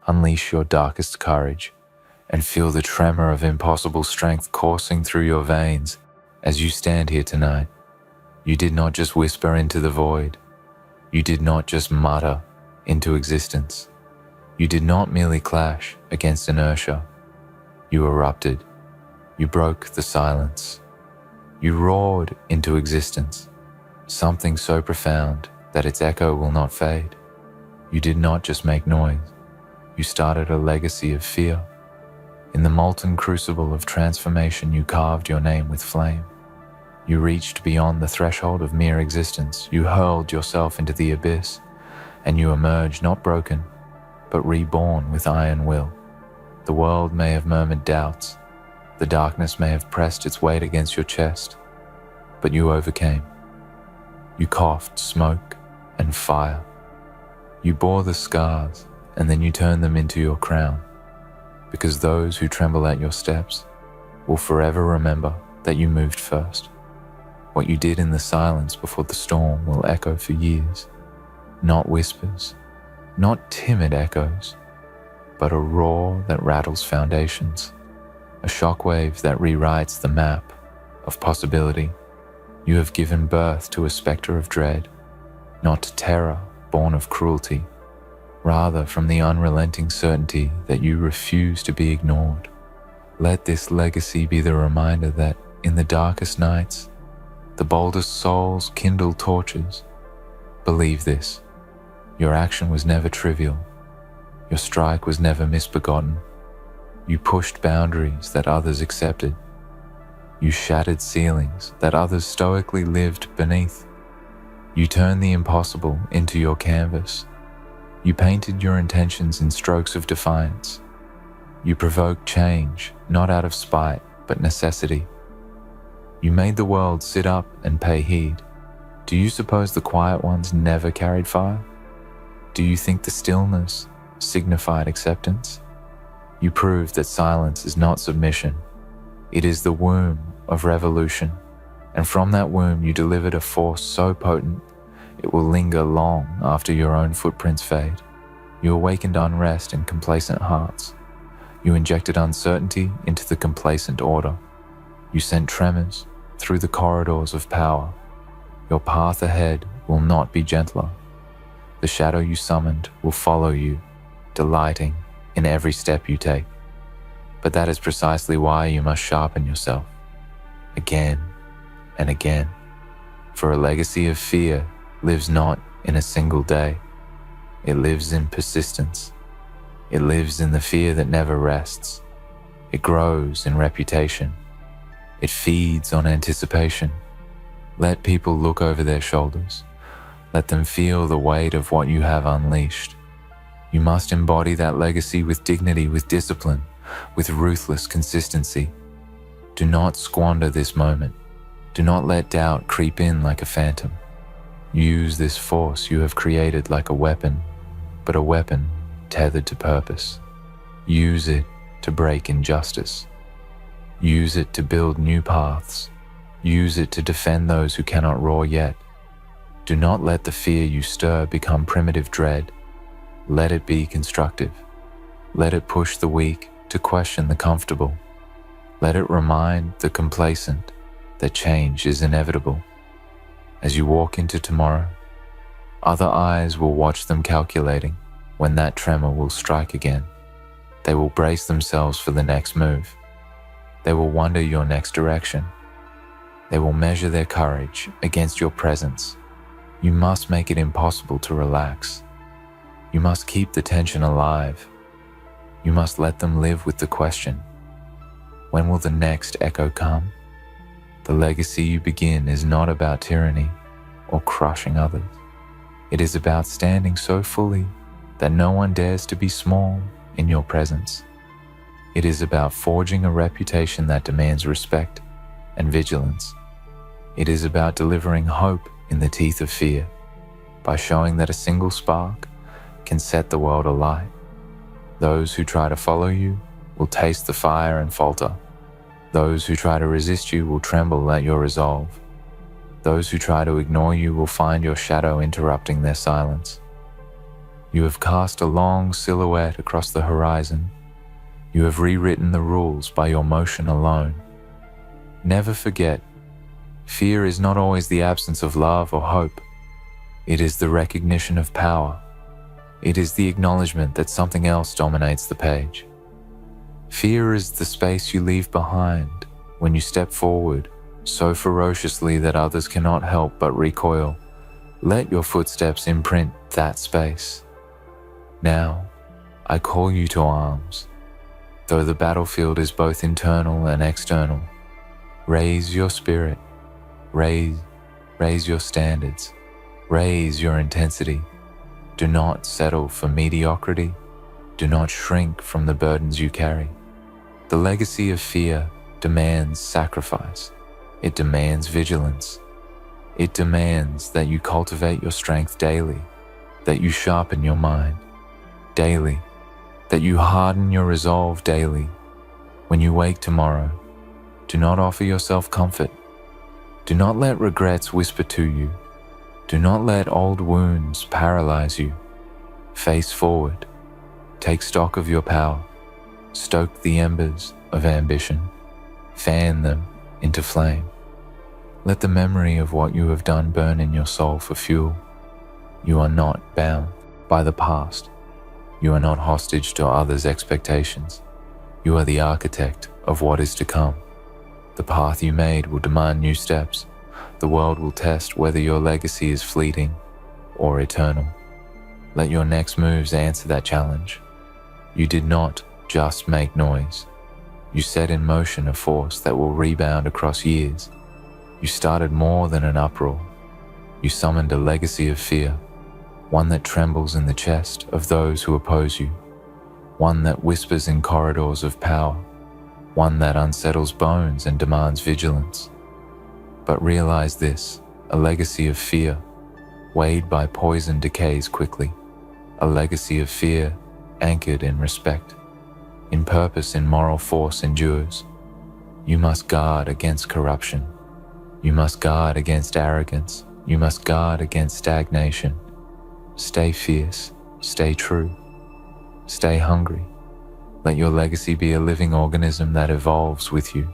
Unleash your darkest courage and feel the tremor of impossible strength coursing through your veins as you stand here tonight. You did not just whisper into the void. You did not just mutter into existence. You did not merely clash against inertia. You erupted. You broke the silence. You roared into existence, something so profound that its echo will not fade. You did not just make noise. You started a legacy of fear. In the molten crucible of transformation, you carved your name with flame. You reached beyond the threshold of mere existence. You hurled yourself into the abyss, and you emerged not broken, but reborn with iron will. The world may have murmured doubts. The darkness may have pressed its weight against your chest, but you overcame. You coughed smoke and fire. You bore the scars, and then you turned them into your crown, because those who tremble at your steps will forever remember that you moved first. What you did in the silence before the storm will echo for years, not whispers, not timid echoes, but a roar that rattles foundations, a shockwave that rewrites the map of possibility. You have given birth to a spectre of dread, not terror born of cruelty, rather from the unrelenting certainty that you refuse to be ignored. Let this legacy be the reminder that in the darkest nights, the boldest souls kindle torches. Believe this, your action was never trivial. Your strike was never misbegotten. You pushed boundaries that others accepted. You shattered ceilings that others stoically lived beneath. You turned the impossible into your canvas. You painted your intentions in strokes of defiance. You provoked change, not out of spite, but necessity. You made the world sit up and pay heed. Do you suppose the quiet ones never carried fire? Do you think the stillness signified acceptance? You proved that silence is not submission. It is the womb of revolution, and from that womb you delivered a force so potent it will linger long after your own footprints fade. You awakened unrest in complacent hearts. You injected uncertainty into the complacent order. You sent tremors through the corridors of power. Your path ahead will not be gentler. The shadow you summoned will follow you, delighting in every step you take. But that is precisely why you must sharpen yourself, again and again. For a legacy of fear lives not in a single day. It lives in persistence. It lives in the fear that never rests. It grows in reputation. It feeds on anticipation. Let people look over their shoulders. Let them feel the weight of what you have unleashed. You must embody that legacy with dignity, with discipline, with ruthless consistency. Do not squander this moment. Do not let doubt creep in like a phantom. Use this force you have created like a weapon, but a weapon tethered to purpose. Use it to break injustice. Use it to build new paths. Use it to defend those who cannot roar yet. Do not let the fear you stir become primitive dread. Let it be constructive. Let it push the weak to question the comfortable. Let it remind the complacent that change is inevitable. As you walk into tomorrow, other eyes will watch them calculating when that tremor will strike again. They will brace themselves for the next move. They will wonder your next direction. They will measure their courage against your presence. You must make it impossible to relax. You must keep the tension alive. You must let them live with the question, when will the next echo come? The legacy you begin is not about tyranny or crushing others. It is about standing so fully that no one dares to be small in your presence. It is about forging a reputation that demands respect and vigilance. It is about delivering hope in the teeth of fear by showing that a single spark can set the world alight. Those who try to follow you will taste the fire and falter. Those who try to resist you will tremble at your resolve. Those who try to ignore you will find your shadow interrupting their silence. You have cast a long silhouette across the horizon. You have rewritten the rules by your motion alone. Never forget, fear is not always the absence of love or hope. It is the recognition of power. It is the acknowledgement that something else dominates the page. Fear is the space you leave behind when you step forward so ferociously that others cannot help but recoil. Let your footsteps imprint that space. Now, I call you to arms. Though the battlefield is both internal and external, raise your spirit, raise your standards, raise your intensity. Do not settle for mediocrity. Do not shrink from the burdens you carry. The legacy of fear demands sacrifice. It demands vigilance. It demands that you cultivate your strength daily, that you sharpen your mind daily, that you harden your resolve daily. When you wake tomorrow, do not offer yourself comfort. Do not let regrets whisper to you. Do not let old wounds paralyze you. Face forward. Take stock of your power. Stoke the embers of ambition. Fan them into flame. Let the memory of what you have done burn in your soul for fuel. You are not bound by the past. You are not hostage to others' expectations. You are the architect of what is to come. The path you made will demand new steps. The world will test whether your legacy is fleeting or eternal. Let your next moves answer that challenge. You did not just make noise. You set in motion a force that will rebound across years. You started more than an uproar. You summoned a legacy of fear, one that trembles in the chest of those who oppose you, one that whispers in corridors of power, one that unsettles bones and demands vigilance. But realize this, a legacy of fear, weighed by poison decays quickly, a legacy of fear anchored in respect, in purpose, in moral force endures. You must guard against corruption. You must guard against arrogance. You must guard against stagnation. Stay fierce, stay true, stay hungry. Let your legacy be a living organism that evolves with you.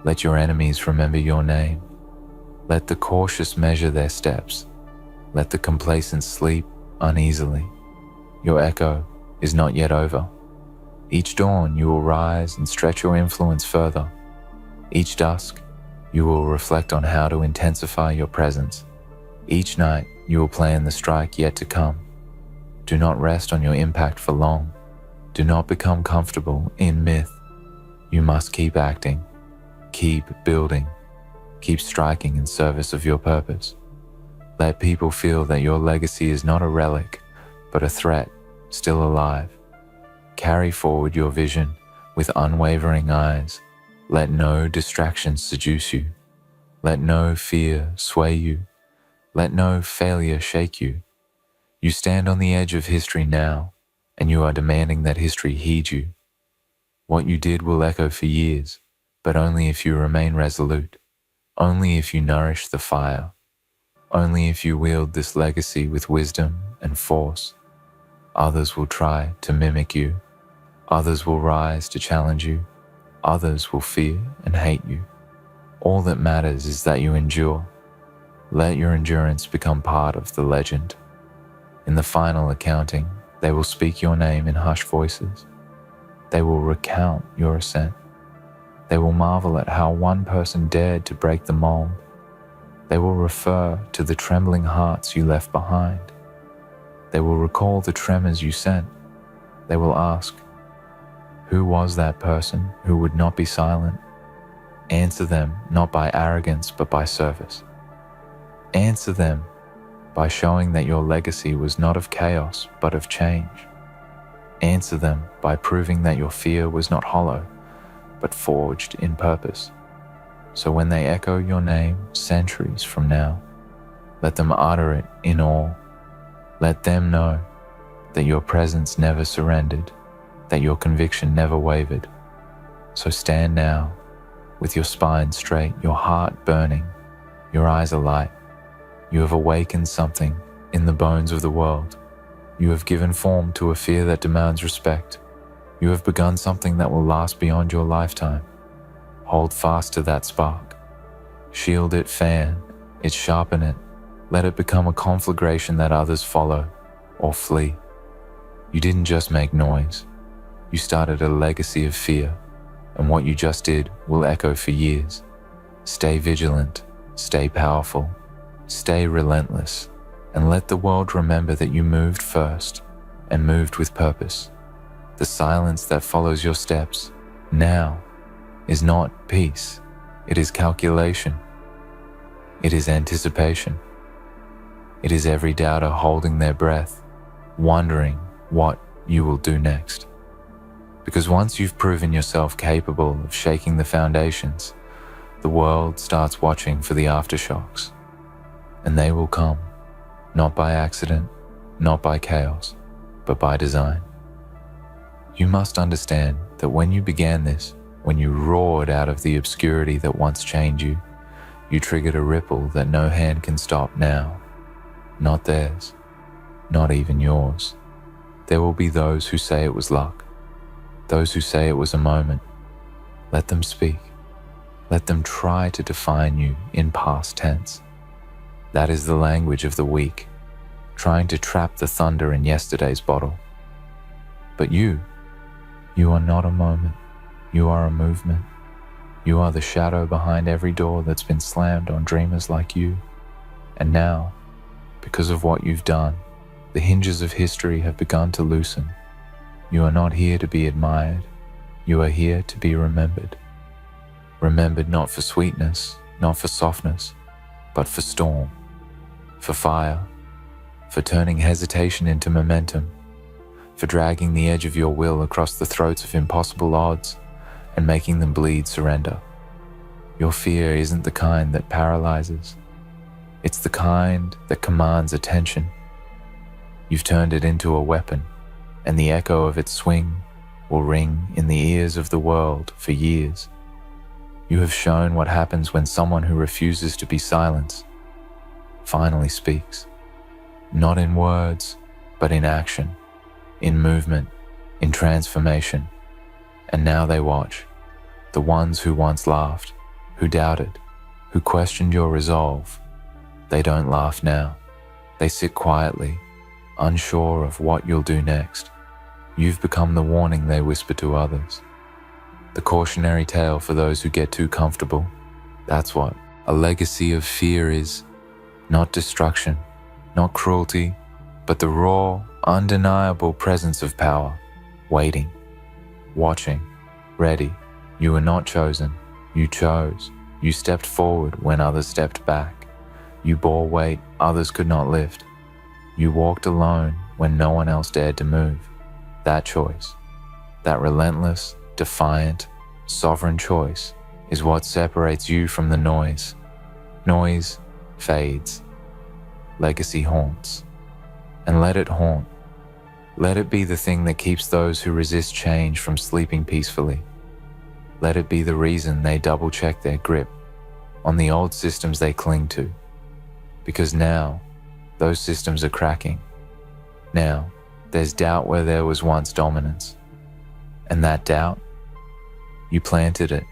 Let your enemies remember your name. Let the cautious measure their steps. Let the complacent sleep uneasily. Your echo is not yet over. Each dawn you will rise and stretch your influence further. Each dusk you will reflect on how to intensify your presence. Each night you will plan the strike yet to come. Do not rest on your impact for long. Do not become comfortable in myth. You must keep acting, keep building, keep striking in service of your purpose. Let people feel that your legacy is not a relic, but a threat still alive. Carry forward your vision with unwavering eyes. Let no distractions seduce you. Let no fear sway you. Let no failure shake you. You stand on the edge of history now, and you are demanding that history heed you. What you did will echo for years, but only if you remain resolute, only if you nourish the fire, only if you wield this legacy with wisdom and force. Others will try to mimic you. Others will rise to challenge you. Others will fear and hate you. All that matters is that you endure. Let your endurance become part of the legend. In the final accounting, they will speak your name in hushed voices. They will recount your ascent. They will marvel at how one person dared to break the mold. They will refer to the trembling hearts you left behind. They will recall the tremors you sent. They will ask, who was that person who would not be silent? Answer them not by arrogance but by service. Answer them by showing that your legacy was not of chaos but of change. Answer them by proving that your fear was not hollow but forged in purpose. So when they echo your name centuries from now, let them utter it in awe. Let them know that your presence never surrendered, that your conviction never wavered. So stand now, with your spine straight, your heart burning, your eyes alight. You have awakened something in the bones of the world. You have given form to a fear that demands respect. You have begun something that will last beyond your lifetime. Hold fast to that spark. Shield it, fan it, sharpen it. Let it become a conflagration that others follow or flee. You didn't just make noise. You started a legacy of fear, and what you just did will echo for years. Stay vigilant, stay powerful, stay relentless, and let the world remember that you moved first and moved with purpose. The silence that follows your steps now is not peace. It is calculation. It is anticipation. It is every doubter holding their breath, wondering what you will do next. Because once you've proven yourself capable of shaking the foundations, the world starts watching for the aftershocks. And they will come, not by accident, not by chaos, but by design. You must understand that when you began this, when you roared out of the obscurity that once chained you, you triggered a ripple that no hand can stop now. Not theirs, not even yours. There will be those who say it was luck, those who say it was a moment. Let them speak. Let them try to define you in past tense. That is the language of the weak, trying to trap the thunder in yesterday's bottle. But you are not a moment. You are a movement. You are the shadow behind every door that's been slammed on dreamers like you. And now, because of what you've done, the hinges of history have begun to loosen. You are not here to be admired. You are here to be remembered. Remembered not for sweetness, not for softness, but for storm, for fire, for turning hesitation into momentum, for dragging the edge of your will across the throats of impossible odds and making them bleed surrender. Your fear isn't the kind that paralyzes. It's the kind that commands attention. You've turned it into a weapon, and the echo of its swing will ring in the ears of the world for years. You have shown what happens when someone who refuses to be silenced finally speaks. Not in words, but in action, in movement, in transformation. And now they watch. The ones who once laughed, who doubted, who questioned your resolve. They don't laugh now. They sit quietly, unsure of what you'll do next. You've become the warning they whisper to others. The cautionary tale for those who get too comfortable. That's what a legacy of fear is. Not destruction, not cruelty, but the raw, undeniable presence of power, waiting, watching, ready. You were not chosen. You chose. You stepped forward when others stepped back. You bore weight others could not lift. You walked alone when no one else dared to move. That choice, that relentless, defiant, sovereign choice is what separates you from the noise. Noise fades. Legacy haunts. And let it haunt. Let it be the thing that keeps those who resist change from sleeping peacefully. Let it be the reason they double-check their grip on the old systems they cling to. Because now, those systems are cracking. Now, there's doubt where there was once dominance. And that doubt, you planted it.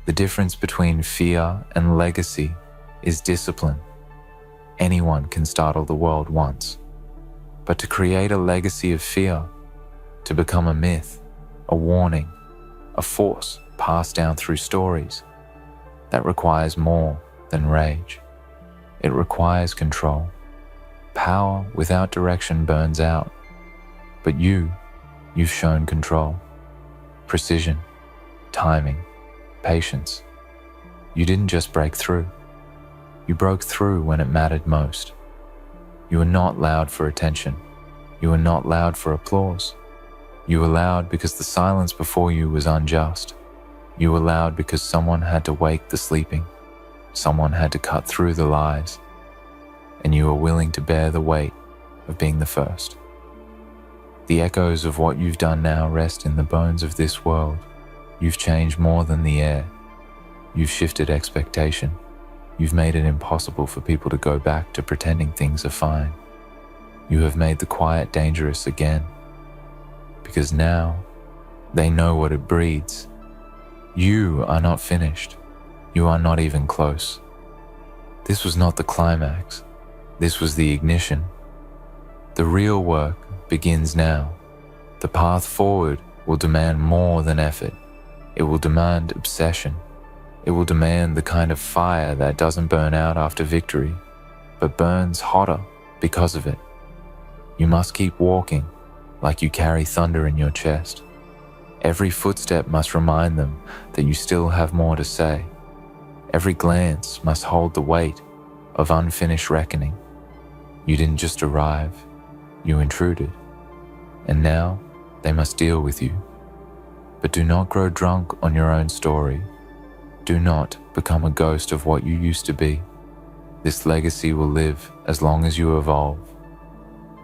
The difference between fear and legacy is discipline. Anyone can startle the world once. But to create a legacy of fear, to become a myth, a warning, a force passed down through stories, that requires more than rage. It requires control. Power without direction burns out. But you've shown control. Precision, timing, patience. You didn't just break through. You broke through when it mattered most. You were not loud for attention. You were not loud for applause. You were loud because the silence before you was unjust. You were loud because someone had to wake the sleeping. Someone had to cut through the lies. And you were willing to bear the weight of being the first. The echoes of what you've done now rest in the bones of this world. You've changed more than the air. You've shifted expectation. You've made it impossible for people to go back to pretending things are fine. You have made the quiet dangerous again, because now they know what it breeds. You are not finished. You are not even close. This was not the climax. This was the ignition. The real work begins now. The path forward will demand more than effort. It will demand obsession. It will demand the kind of fire that doesn't burn out after victory, but burns hotter because of it. You must keep walking like you carry thunder in your chest. Every footstep must remind them that you still have more to say. Every glance must hold the weight of unfinished reckoning. You didn't just arrive, you intruded. And now they must deal with you. But do not grow drunk on your own story. Do not become a ghost of what you used to be. This legacy will live as long as you evolve,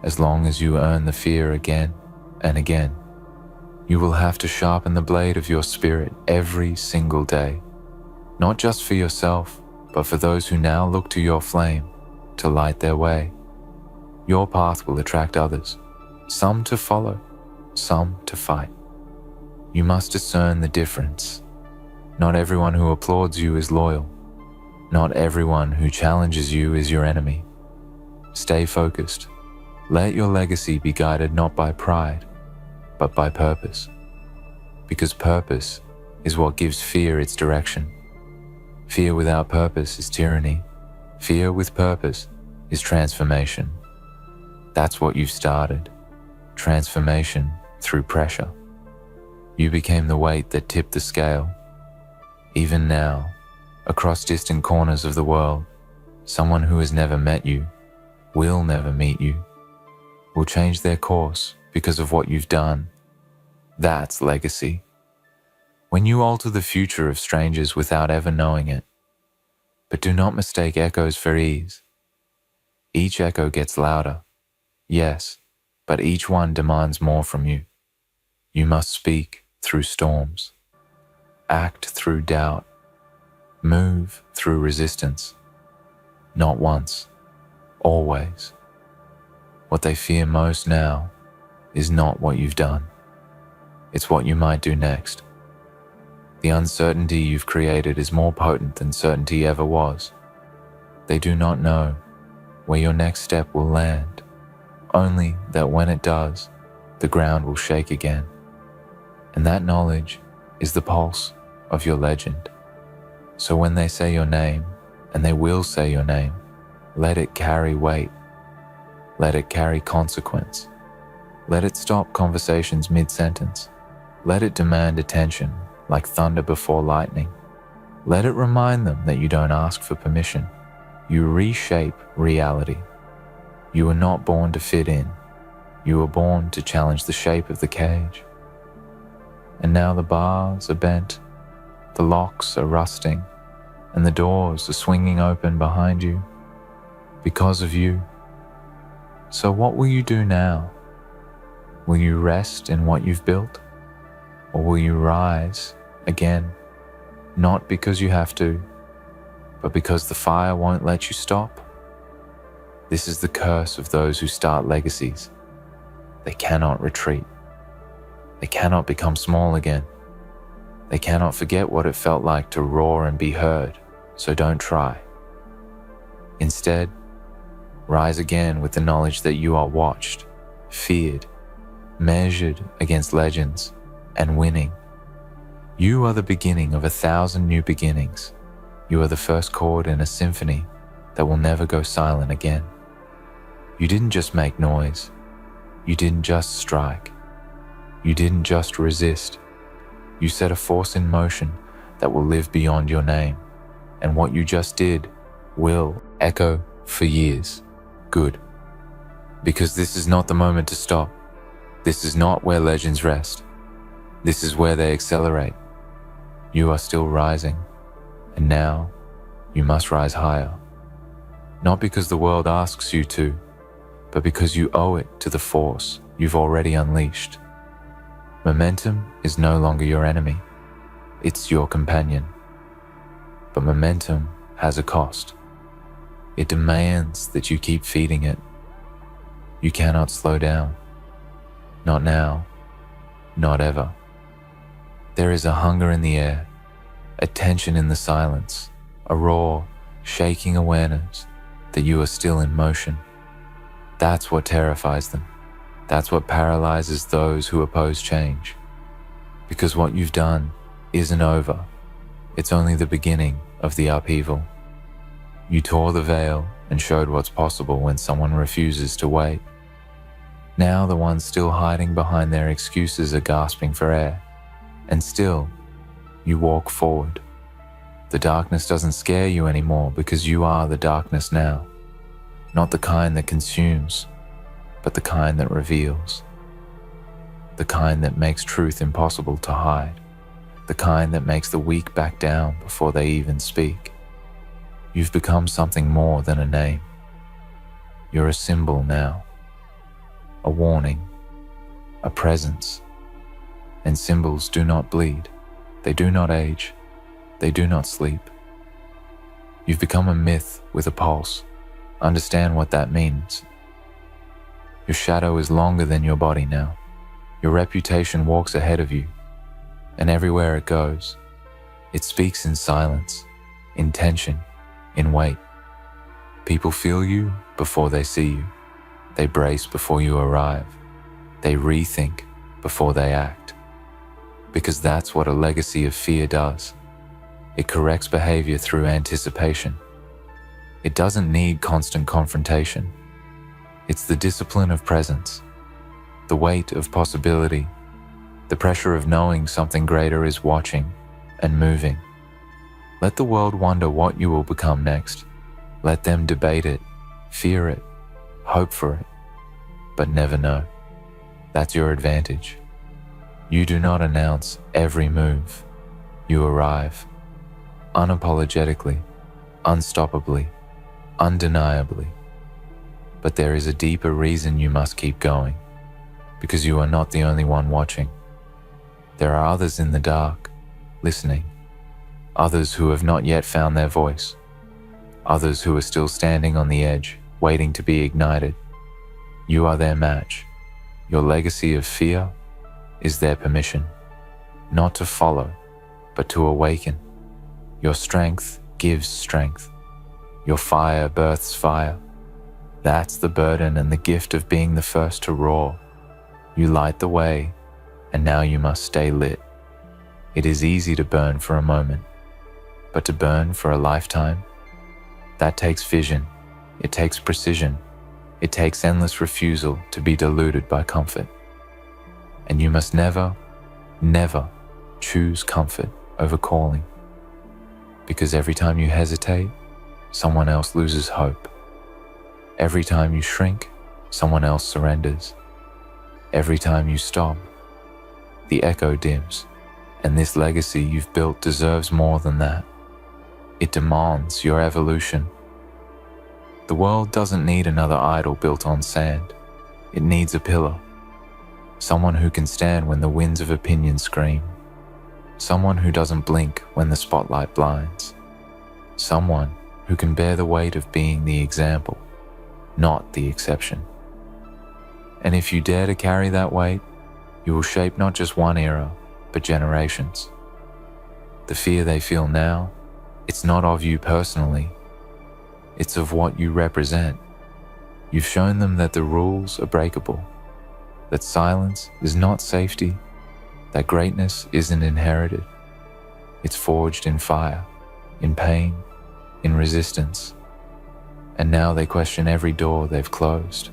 as long as you earn the fear again and again. You will have to sharpen the blade of your spirit every single day, not just for yourself, but for those who now look to your flame to light their way. Your path will attract others, some to follow, some to fight. You must discern the difference. Not everyone who applauds you is loyal. Not everyone who challenges you is your enemy. Stay focused. Let your legacy be guided not by pride, but by purpose. Because purpose is what gives fear its direction. Fear without purpose is tyranny. Fear with purpose is transformation. That's what you've started. Transformation through pressure. You became the weight that tipped the scale. Even now, across distant corners of the world, someone who has never met you, will never meet you, will change their course because of what you've done. That's legacy. When you alter the future of strangers without ever knowing it. But do not mistake echoes for ease. Each echo gets louder, yes, but each one demands more from you. You must speak through storms, act through doubt, move through resistance. Not once, always. What they fear most now is not what you've done. It's what you might do next. The uncertainty you've created is more potent than certainty ever was. They do not know where your next step will land, only that when it does, the ground will shake again. And that knowledge is the pulse of your legend. So when they say your name, and they will say your name, let it carry weight. Let it carry consequence. Let it stop conversations mid-sentence. Let it demand attention like thunder before lightning. Let it remind them that you don't ask for permission. You reshape reality. You were not born to fit in. You were born to challenge the shape of the cage. And now the bars are bent, the locks are rusting, and the doors are swinging open behind you because of you. So what will you do now? Will you rest in what you've built? Or will you rise again, not because you have to, but because the fire won't let you stop? This is the curse of those who start legacies. They cannot retreat. They cannot become small again. They cannot forget what it felt like to roar and be heard, so don't try. Instead, rise again with the knowledge that you are watched, feared, measured against legends, and winning. You are the beginning of 1,000 new beginnings. You are the first chord in a symphony that will never go silent again. You didn't just make noise. You didn't just strike. You didn't just resist. You set a force in motion that will live beyond your name. And what you just did will echo for years. Good. Because this is not the moment to stop. This is not where legends rest. This is where they accelerate. You are still rising, and now you must rise higher. Not because the world asks you to, but because you owe it to the force you've already unleashed. Momentum is no longer your enemy. It's your companion. But momentum has a cost. It demands that you keep feeding it. You cannot slow down. Not now, not ever. There is a hunger in the air, a tension in the silence, a raw, shaking awareness that you are still in motion. That's what terrifies them. That's what paralyzes those who oppose change. Because what you've done isn't over. It's only the beginning of the upheaval. You tore the veil and showed what's possible when someone refuses to wait. Now the ones still hiding behind their excuses are gasping for air. And still, you walk forward. The darkness doesn't scare you anymore because you are the darkness now. Not the kind that consumes, but the kind that reveals. The kind that makes truth impossible to hide. The kind that makes the weak back down before they even speak. You've become something more than a name. You're a symbol now. A warning. A presence. And symbols do not bleed. They do not age. They do not sleep. You've become a myth with a pulse. Understand what that means. Your shadow is longer than your body now. Your reputation walks ahead of you, and everywhere it goes, it speaks in silence, in tension, in weight. People feel you before they see you. They brace before you arrive. They rethink before they act. Because that's what a legacy of fear does. It corrects behavior through anticipation. It doesn't need constant confrontation. It's the discipline of presence, the weight of possibility, the pressure of knowing something greater is watching and moving. Let the world wonder what you will become next. Let them debate it, fear it, hope for it, but never know. That's your advantage. You do not announce every move. You arrive, unapologetically, unstoppably, undeniably. But there is a deeper reason you must keep going, because you are not the only one watching. There are others in the dark, listening, others who have not yet found their voice, others who are still standing on the edge, waiting to be ignited. You are their match. Your legacy of fear is their permission, not to follow, but to awaken. Your strength gives strength. Your fire births fire. That's the burden and the gift of being the first to roar. You light the way, and now you must stay lit. It is easy to burn for a moment, but to burn for a lifetime, that takes vision, it takes precision, it takes endless refusal to be deluded by comfort. And you must never, never choose comfort over calling. Because every time you hesitate, someone else loses hope. Every time you shrink, someone else surrenders. Every time you stop, the echo dims, and this legacy you've built deserves more than that. It demands your evolution. The world doesn't need another idol built on sand. It needs a pillar. Someone who can stand when the winds of opinion scream. Someone who doesn't blink when the spotlight blinds. Someone who can bear the weight of being the example, not the exception. And if you dare to carry that weight, you will shape not just one era, but generations. The fear they feel now, it's not of you personally. It's of what you represent. You've shown them that the rules are breakable, that silence is not safety, that greatness isn't inherited. It's forged in fire, in pain, in resistance. And now they question every door they've closed.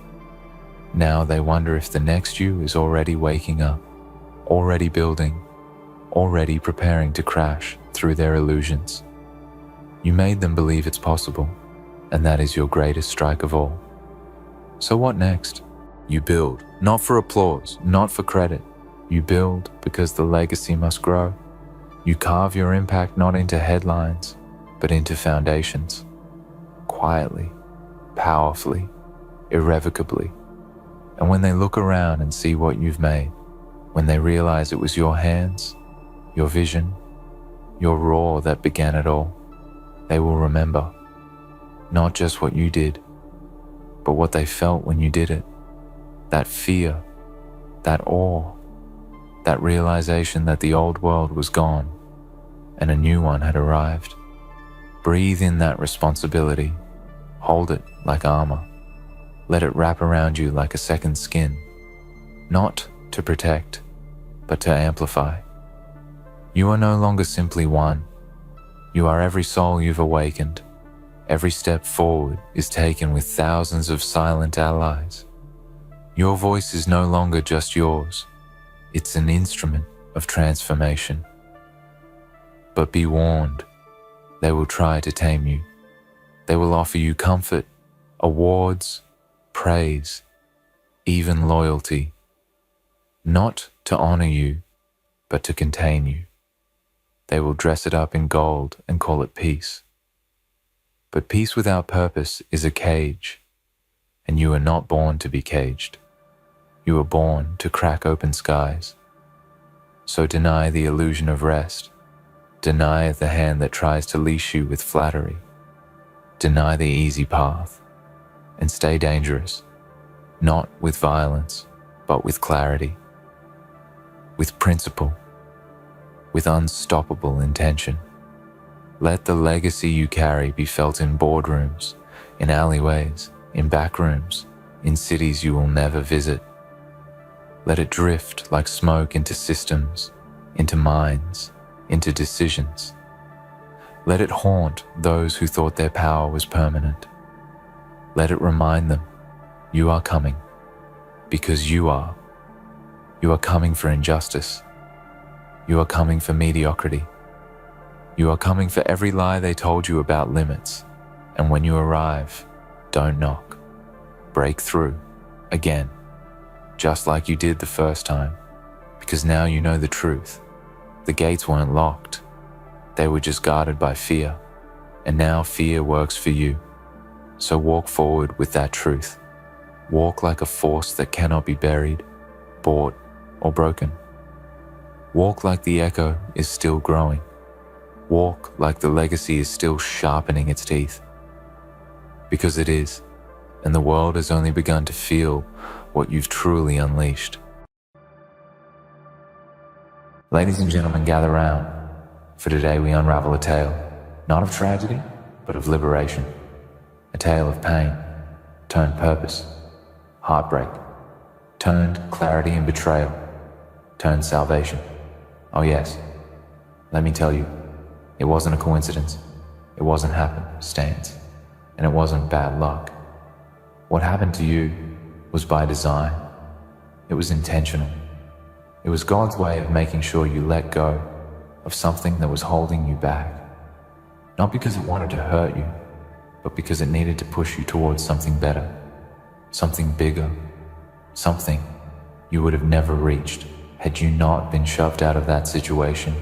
Now they wonder if the next you is already waking up, already building, already preparing to crash through their illusions. You made them believe it's possible, and that is your greatest strike of all. So what next? You build, not for applause, not for credit. You build because the legacy must grow. You carve your impact not into headlines, but into foundations. Quietly, powerfully, irrevocably. And when they look around and see what you've made, when they realize it was your hands, your vision, your roar that began it all, they will remember not just what you did, but what they felt when you did it. that fear, that awe, that realization that the old world was gone and a new one had arrived. Breathe in that responsibility. Hold it like armor. Let it wrap around you like a second skin, not to protect, but to amplify. You are no longer simply one. You are every soul you've awakened. Every step forward is taken with thousands of silent allies. Your voice is no longer just yours. It's an instrument of transformation. But be warned, they will try to tame you. They will offer you comfort, awards, praise, even loyalty. Not to honor you, but to contain you. They will dress it up in gold and call it peace. But peace without purpose is a cage, and you are not born to be caged. You are born to crack open skies. So deny the illusion of rest. Deny the hand that tries to leash you with flattery. Deny the easy path, and stay dangerous, not with violence, but with clarity, with principle, with unstoppable intention. Let the legacy you carry be felt in boardrooms, in alleyways, in back rooms, in cities you will never visit. Let it drift like smoke into systems, into minds, into decisions. Let it haunt those who thought their power was permanent. Let it remind them, you are coming, because you are. You are coming for injustice. You are coming for mediocrity. You are coming for every lie they told you about limits. And when you arrive, don't knock. Break through, again, just like you did the first time, because now you know the truth. The gates weren't locked. They were just guarded by fear, and now fear works for you. So walk forward with that truth. Walk like a force that cannot be buried, bought, or broken. Walk like the echo is still growing. Walk like the legacy is still sharpening its teeth. Because it is, and the world has only begun to feel what you've truly unleashed. Ladies and gentlemen, gather round. For today we unravel a tale, not of tragedy, but of liberation. A tale of pain, turned purpose, heartbreak, turned clarity and betrayal, turned salvation. Oh yes, let me tell you, it wasn't a coincidence, it wasn't happenstance, and it wasn't bad luck. What happened to you was by design. It was intentional. It was God's way of making sure you let go of something that was holding you back. Not because it wanted to hurt you, but because it needed to push you towards something better, something bigger, something you would have never reached had you not been shoved out of that situation,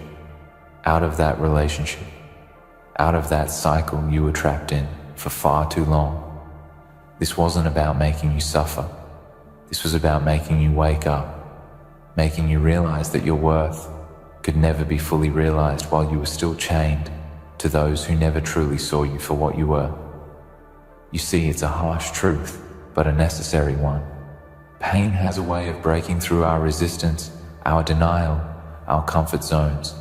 out of that relationship, out of that cycle you were trapped in for far too long. This wasn't about making you suffer. This was about making you wake up, making you realize that your worth could never be fully realized while you were still chained to those who never truly saw you for what you were. You see, it's a harsh truth, but a necessary one. Pain has a way of breaking through our resistance, our denial, our comfort zones.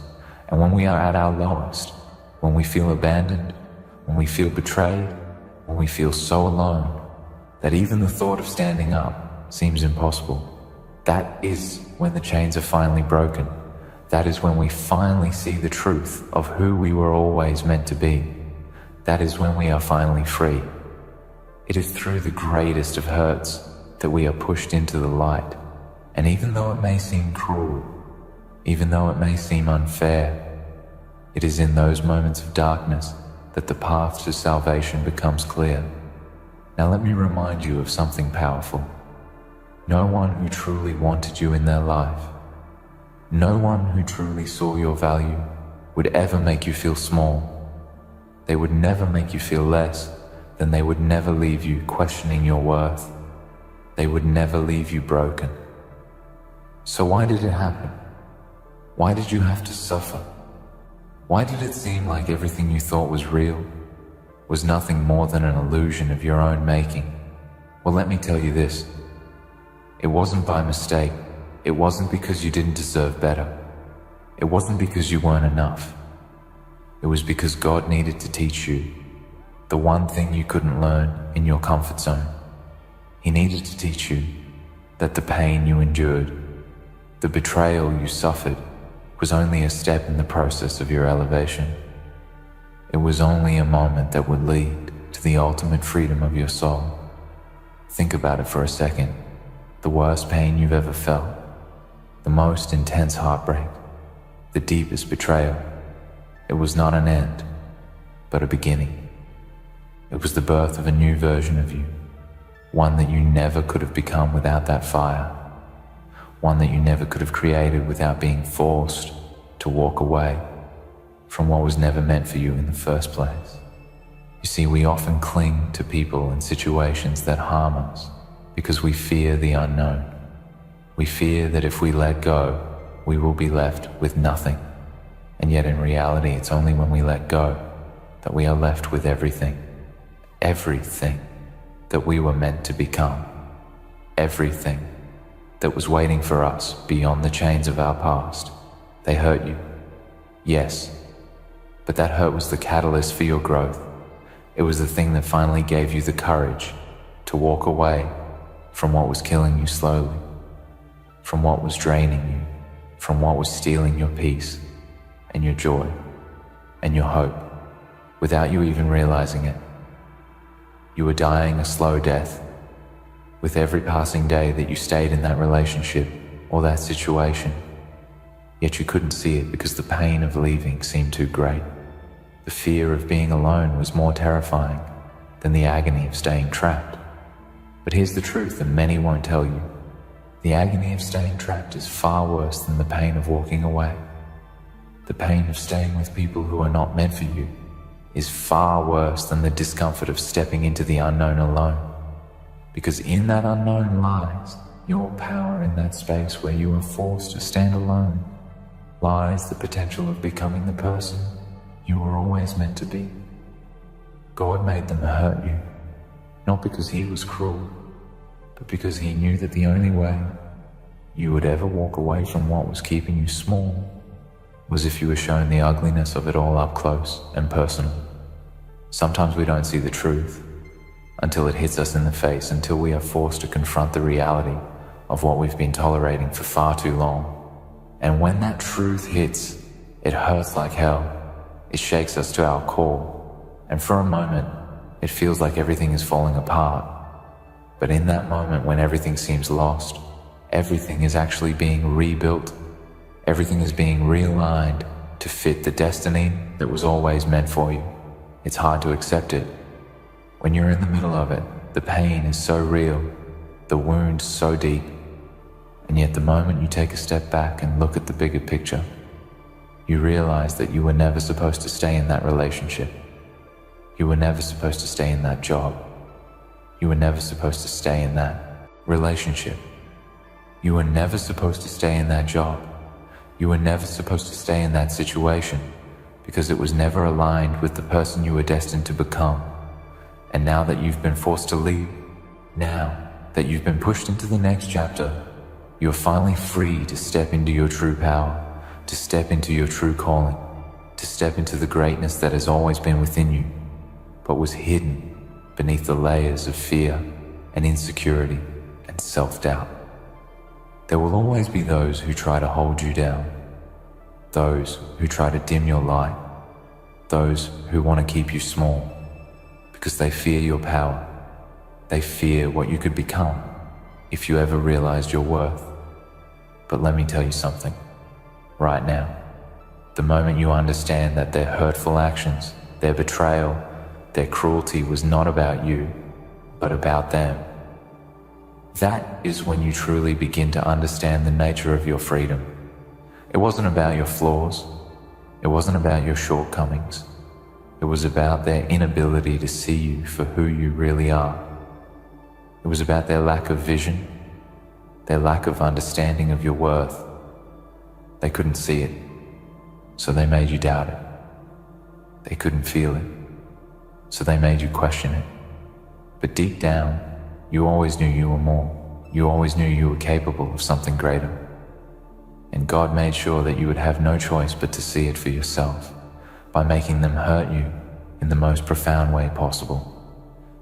And when we are at our lowest, when we feel abandoned, when we feel betrayed, when we feel so alone that even the thought of standing up seems impossible, that is when the chains are finally broken. That is when we finally see the truth of who we were always meant to be. That is when we are finally free. It is through the greatest of hurts that we are pushed into the light. And even though it may seem cruel, even though it may seem unfair, it is in those moments of darkness that the path to salvation becomes clear. Now let me remind you of something powerful. No one who truly wanted you in their life, no one who truly saw your value would ever make you feel small. They would never make you feel less than they would never leave you questioning your worth. They would never leave you broken. So why did it happen? Why did you have to suffer? Why did it seem like everything you thought was real was nothing more than an illusion of your own making? Well, let me tell you this. It wasn't by mistake. It wasn't because you didn't deserve better. It wasn't because you weren't enough. It was because God needed to teach you the one thing you couldn't learn in your comfort zone. He needed to teach you that the pain you endured, the betrayal you suffered, was only a step in the process of your elevation. It was only a moment that would lead to the ultimate freedom of your soul. Think about it for a second. The worst pain you've ever felt, the most intense heartbreak, the deepest betrayal. It was not an end, but a beginning. It was the birth of a new version of you, one that you never could have become without that fire, one that you never could have created without being forced to walk away from what was never meant for you in the first place. You see, we often cling to people and situations that harm us because we fear the unknown. We fear that if we let go, we will be left with nothing. And yet in reality, it's only when we let go that we are left with everything. Everything that we were meant to become. Everything that was waiting for us beyond the chains of our past. They hurt you. Yes. But that hurt was the catalyst for your growth. It was the thing that finally gave you the courage to walk away from what was killing you slowly, from what was draining you, from what was stealing your peace and your joy and your hope, without you even realizing it. You were dying a slow death with every passing day that you stayed in that relationship or that situation, yet you couldn't see it because the pain of leaving seemed too great. The fear of being alone was more terrifying than the agony of staying trapped. But here's the truth that many won't tell you. The agony of staying trapped is far worse than the pain of walking away. The pain of staying with people who are not meant for you is far worse than the discomfort of stepping into the unknown alone. Because in that unknown lies your power. In that space where you are forced to stand alone lies the potential of becoming the person you were always meant to be. God made them hurt you, not because he was cruel, but because he knew that the only way you would ever walk away from what was keeping you small was if you were shown the ugliness of it all up close and personal. Sometimes we don't see the truth until it hits us in the face, until we are forced to confront the reality of what we've been tolerating for far too long. And when that truth hits, it hurts like hell. It shakes us to our core. And for a moment, it feels like everything is falling apart. But in that moment when everything seems lost, everything is actually being rebuilt. Everything is being realigned to fit the destiny that was always meant for you. It's hard to accept it. When you're in the middle of it, the pain is so real, the wound so deep. And yet the moment you take a step back and look at the bigger picture, you realize that you were never supposed to stay in that relationship. You were never supposed to stay in that job. You were never supposed to stay in that relationship. You were never supposed to stay in that job. You were never supposed to stay in that situation because it was never aligned with the person you were destined to become. And now that you've been forced to leave, now that you've been pushed into the next chapter, you're finally free to step into your true power, to step into your true calling, to step into the greatness that has always been within you, but was hidden beneath the layers of fear and insecurity and self-doubt. There will always be those who try to hold you down, those who try to dim your light, those who want to keep you small, because they fear your power. They fear what you could become if you ever realized your worth. But let me tell you something. Right now, the moment you understand that their hurtful actions, their betrayal, their cruelty was not about you, but about them, that is when you truly begin to understand the nature of your freedom. It wasn't about your flaws. It wasn't about your shortcomings. It was about their inability to see you for who you really are. It was about their lack of vision, their lack of understanding of your worth. They couldn't see it, so they made you doubt it. They couldn't feel it, so they made you question it. But deep down, you always knew you were more. You always knew you were capable of something greater. And God made sure that you would have no choice but to see it for yourself by making them hurt you in the most profound way possible.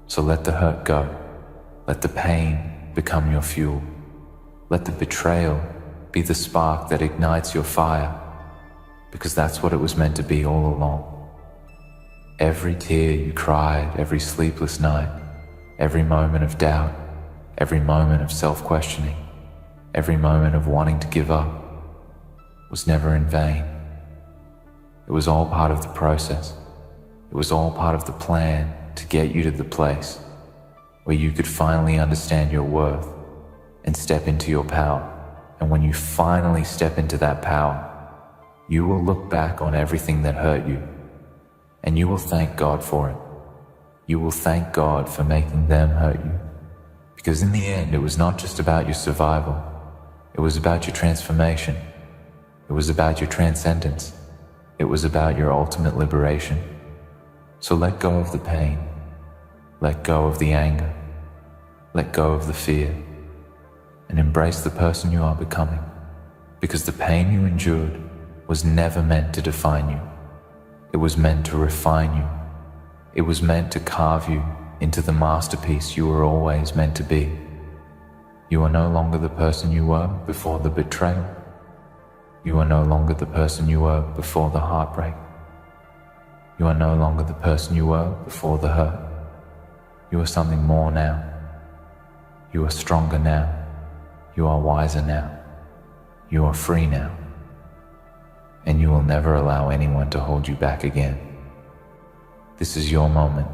So let the hurt go. Let the pain become your fuel. Let the betrayal be the spark that ignites your fire, because that's what it was meant to be all along. Every tear you cried, every sleepless night, every moment of doubt, every moment of self-questioning, every moment of wanting to give up was never in vain. It was all part of the process. It was all part of the plan to get you to the place where you could finally understand your worth and step into your power. And when you finally step into that power, you will look back on everything that hurt you, and you will thank God for it. You will thank God for making them hurt you. Because in the end, it was not just about your survival. It was about your transformation. It was about your transcendence. It was about your ultimate liberation. So let go of the pain. Let go of the anger. Let go of the fear. And embrace the person you are becoming. Because the pain you endured was never meant to define you. It was meant to refine you. It was meant to carve you into the masterpiece you were always meant to be. You are no longer the person you were before the betrayal. You are no longer the person you were before the heartbreak. You are no longer the person you were before the hurt. You are something more now. You are stronger now. You are wiser now. You are free now. And you will never allow anyone to hold you back again. This is your moment.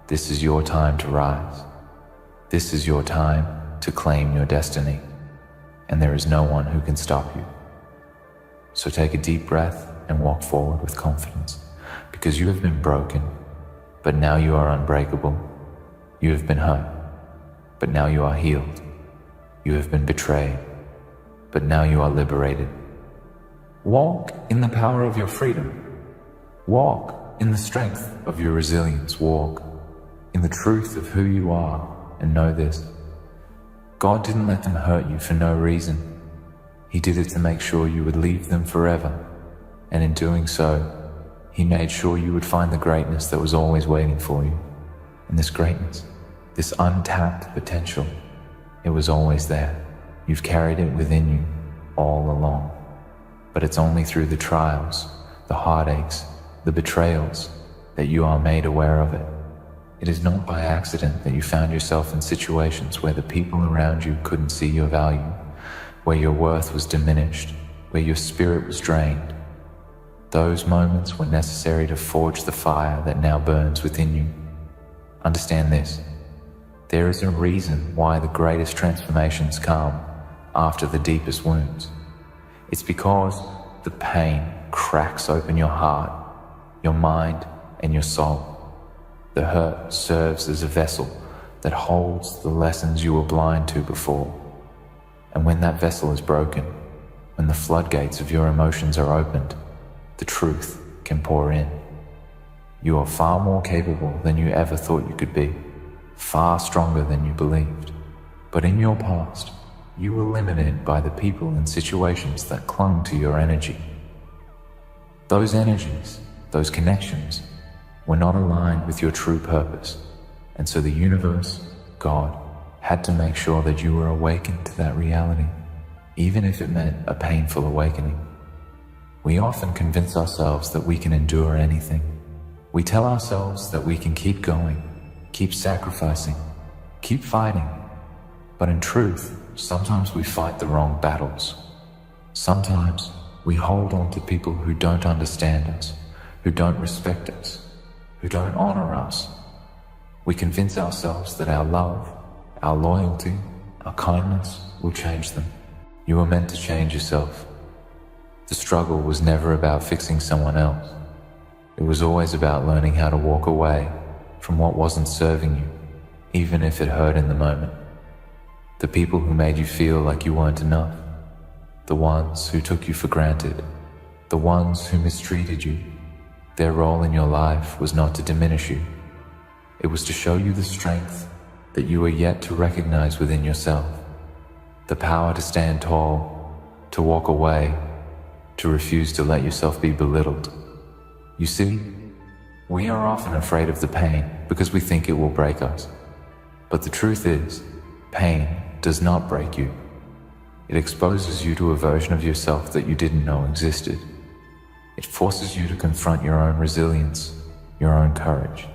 This is your time to rise. This is your time to claim your destiny. And there is no one who can stop you. So take a deep breath and walk forward with confidence, because you have been broken, but now you are unbreakable. You have been hurt, but now you are healed. You have been betrayed, but now you are liberated. Walk in the power of your freedom. Walk in the strength of your resilience. Walk in the truth of who you are, and know this: God didn't let them hurt you for no reason. He did it to make sure you would leave them forever, and in doing so, He made sure you would find the greatness that was always waiting for you. And this greatness, this untapped potential, it was always there. You've carried it within you all along. But it's only through the trials, the heartaches, the betrayals, that you are made aware of it. It is not by accident that you found yourself in situations where the people around you couldn't see your value, where your worth was diminished, where your spirit was drained. Those moments were necessary to forge the fire that now burns within you. Understand this: there is a reason why the greatest transformations come after the deepest wounds. It's because the pain cracks open your heart, your mind, and your soul. The hurt serves as a vessel that holds the lessons you were blind to before. And when that vessel is broken, when the floodgates of your emotions are opened, the truth can pour in. You are far more capable than you ever thought you could be, far stronger than you believed. But in your past, you were limited by the people and situations that clung to your energy. Those energies, those connections, were not aligned with your true purpose. And so the universe, God, had to make sure that you were awakened to that reality, even if it meant a painful awakening. We often convince ourselves that we can endure anything. We tell ourselves that we can keep going, keep sacrificing, keep fighting. But in truth, sometimes we fight the wrong battles. Sometimes we hold on to people who don't understand us, who don't respect us, who don't honor us. We convince ourselves that our love, our loyalty, our kindness will change them. You were meant to change yourself. The struggle was never about fixing someone else. It was always about learning how to walk away from what wasn't serving you, even if it hurt in the moment. The people who made you feel like you weren't enough, the ones who took you for granted, the ones who mistreated you, their role in your life was not to diminish you. It was to show you the strength that you are yet to recognize within yourself. The power to stand tall, to walk away, to refuse to let yourself be belittled. You see, we are often afraid of the pain because we think it will break us. But the truth is, pain does not break you. It exposes you to a version of yourself that you didn't know existed. It forces you to confront your own resilience, your own courage.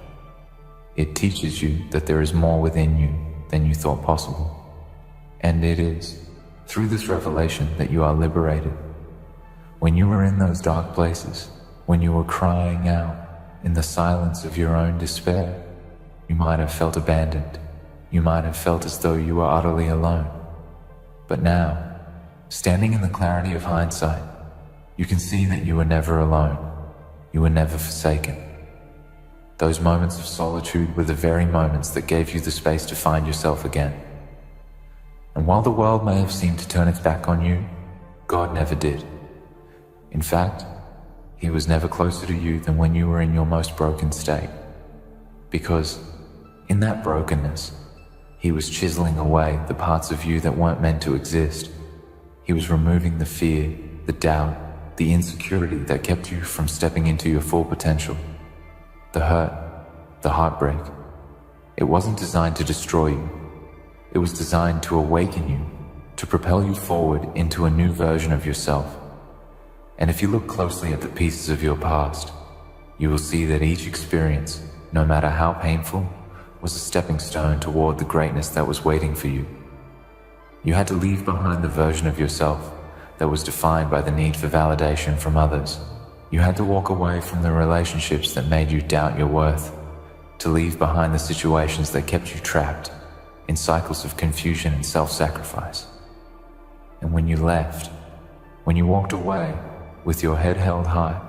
It teaches you that there is more within you than you thought possible. And it is through this revelation that you are liberated. When you were in those dark places, when you were crying out in the silence of your own despair, you might have felt abandoned. You might have felt as though you were utterly alone. But now, standing in the clarity of hindsight, you can see that you were never alone. You were never forsaken. Those moments of solitude were the very moments that gave you the space to find yourself again. And while the world may have seemed to turn its back on you, God never did. In fact, He was never closer to you than when you were in your most broken state. Because in that brokenness, He was chiseling away the parts of you that weren't meant to exist. He was removing the fear, the doubt, the insecurity that kept you from stepping into your full potential. The hurt, the heartbreak. It wasn't designed to destroy you. It was designed to awaken you, to propel you forward into a new version of yourself. And if you look closely at the pieces of your past, you will see that each experience, no matter how painful, was a stepping stone toward the greatness that was waiting for you. You had to leave behind the version of yourself that was defined by the need for validation from others. You had to walk away from the relationships that made you doubt your worth, to leave behind the situations that kept you trapped in cycles of confusion and self-sacrifice. And when you left, when you walked away with your head held high,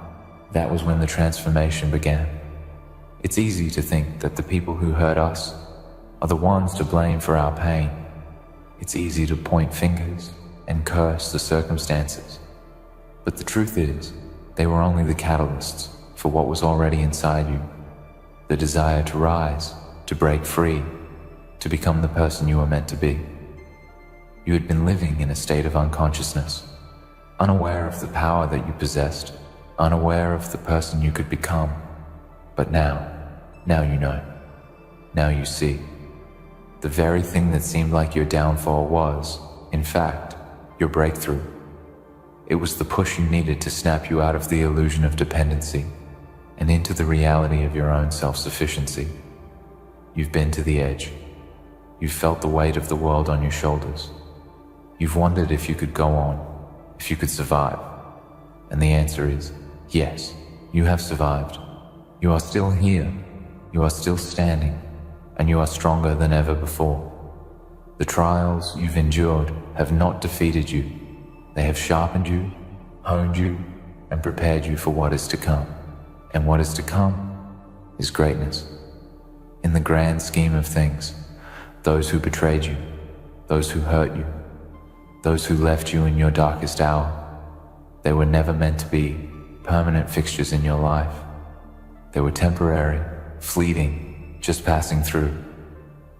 that was when the transformation began. It's easy to think that the people who hurt us are the ones to blame for our pain. It's easy to point fingers and curse the circumstances. But the truth is, they were only the catalysts for what was already inside you. The desire to rise, to break free, to become the person you were meant to be. You had been living in a state of unconsciousness, unaware of the power that you possessed, unaware of the person you could become. But now you know. Now you see. The very thing that seemed like your downfall was, in fact, your breakthrough. It was the push you needed to snap you out of the illusion of dependency and into the reality of your own self-sufficiency. You've been to the edge. You've felt the weight of the world on your shoulders. You've wondered if you could go on, if you could survive. And the answer is, yes, you have survived. You are still here. You are still standing. And you are stronger than ever before. The trials you've endured have not defeated you. They have sharpened you, honed you, and prepared you for what is to come. And what is to come is greatness. In the grand scheme of things, those who betrayed you, those who hurt you, those who left you in your darkest hour, they were never meant to be permanent fixtures in your life. They were temporary, fleeting, just passing through.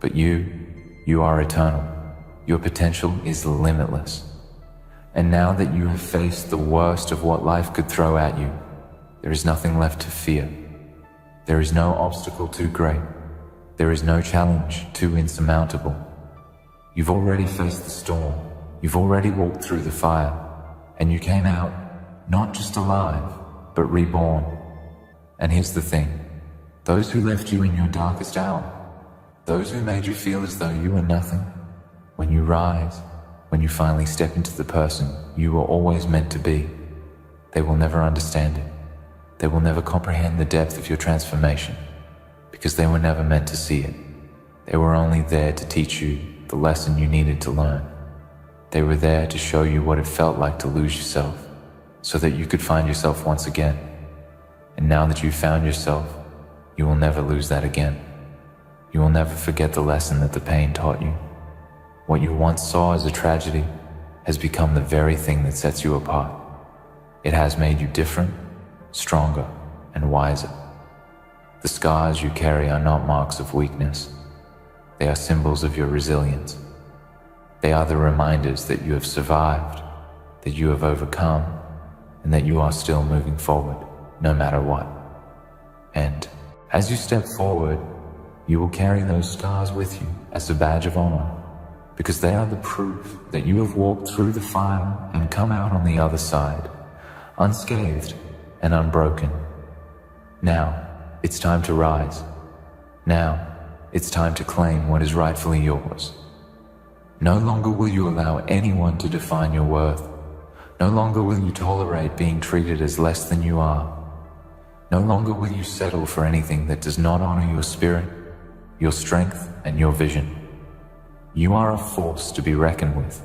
But you are eternal. Your potential is limitless. And now that you have faced the worst of what life could throw at you, there is nothing left to fear. There is no obstacle too great. There is no challenge too insurmountable. You've already faced the storm. You've already walked through the fire. And you came out not just alive, but reborn. And here's the thing. Those who left you in your darkest hour, those who made you feel as though you were nothing, when you rise, when you finally step into the person you were always meant to be, they will never understand it. They will never comprehend the depth of your transformation, because they were never meant to see it. They were only there to teach you the lesson you needed to learn. They were there to show you what it felt like to lose yourself, so that you could find yourself once again. And now that you've found yourself, you will never lose that again. You will never forget the lesson that the pain taught you. What you once saw as a tragedy has become the very thing that sets you apart. It has made you different, stronger, and wiser. The scars you carry are not marks of weakness. They are symbols of your resilience. They are the reminders that you have survived, that you have overcome, and that you are still moving forward, no matter what. And as you step forward, you will carry those scars with you as a badge of honor, because they are the proof that you have walked through the fire and come out on the other side, unscathed and unbroken. Now, it's time to rise. Now, it's time to claim what is rightfully yours. No longer will you allow anyone to define your worth. No longer will you tolerate being treated as less than you are. No longer will you settle for anything that does not honor your spirit, your strength, and your vision. You are a force to be reckoned with.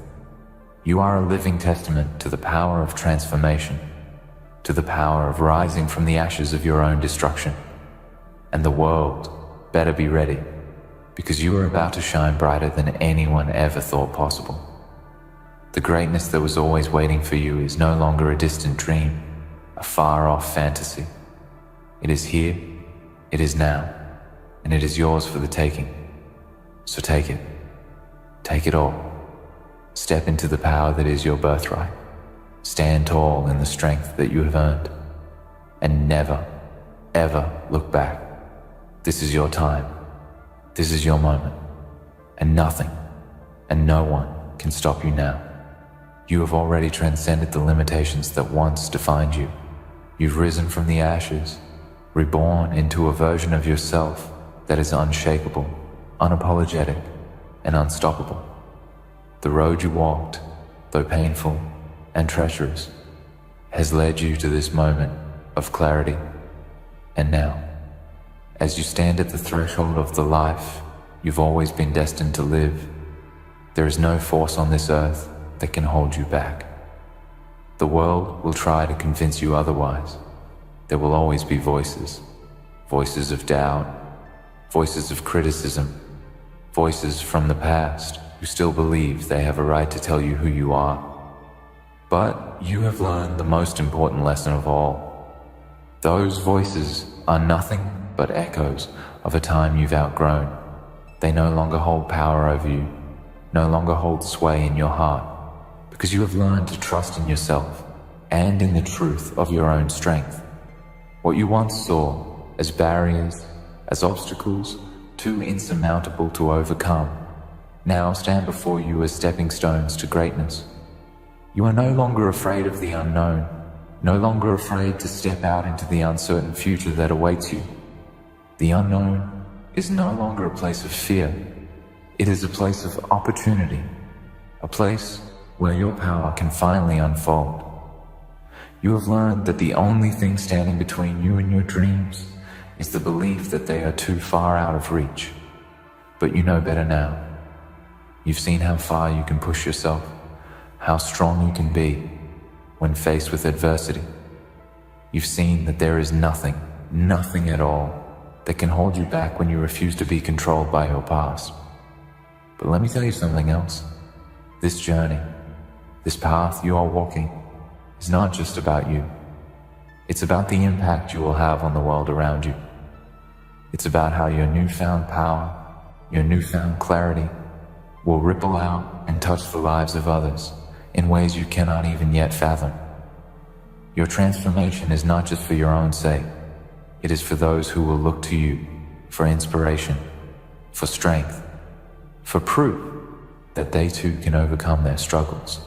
You are a living testament to the power of transformation, to the power of rising from the ashes of your own destruction. And the world better be ready, because you are about to shine brighter than anyone ever thought possible. The greatness that was always waiting for you is no longer a distant dream, a far-off fantasy. It is here, it is now, and it is yours for the taking. So take it. Take it all. Step into the power that is your birthright. Stand tall in the strength that you have earned. And never, ever look back. This is your time. This is your moment. And nothing, and no one can stop you now. You have already transcended the limitations that once defined you. You've risen from the ashes, reborn into a version of yourself that is unshakable, unapologetic, and unstoppable. The road you walked, though painful and treacherous, has led you to this moment of clarity. And now, as you stand at the threshold of the life you've always been destined to live, there is no force on this earth that can hold you back. The world will try to convince you otherwise. There will always be voices, voices of doubt, voices of criticism, voices from the past who still believe they have a right to tell you who you are. But you have learned the most important lesson of all. Those voices are nothing but echoes of a time you've outgrown. They no longer hold power over you, no longer hold sway in your heart, because you have learned to trust in yourself and in the truth of your own strength. What you once saw as barriers, as obstacles too insurmountable to overcome, now stand before you as stepping stones to greatness. You are no longer afraid of the unknown, no longer afraid to step out into the uncertain future that awaits you. The unknown is no longer a place of fear. It is a place of opportunity, a place where your power can finally unfold. You have learned that the only thing standing between you and your dreams is the belief that they are too far out of reach. But you know better now. You've seen how far you can push yourself, how strong you can be when faced with adversity. You've seen that there is nothing, nothing at all, that can hold you back when you refuse to be controlled by your past. But let me tell you something else. This journey, this path you are walking, is not just about you. It's about the impact you will have on the world around you. It's about how your newfound power, your newfound clarity, will ripple out and touch the lives of others in ways you cannot even yet fathom. Your transformation is not just for your own sake. It is for those who will look to you for inspiration, for strength, for proof that they too can overcome their struggles.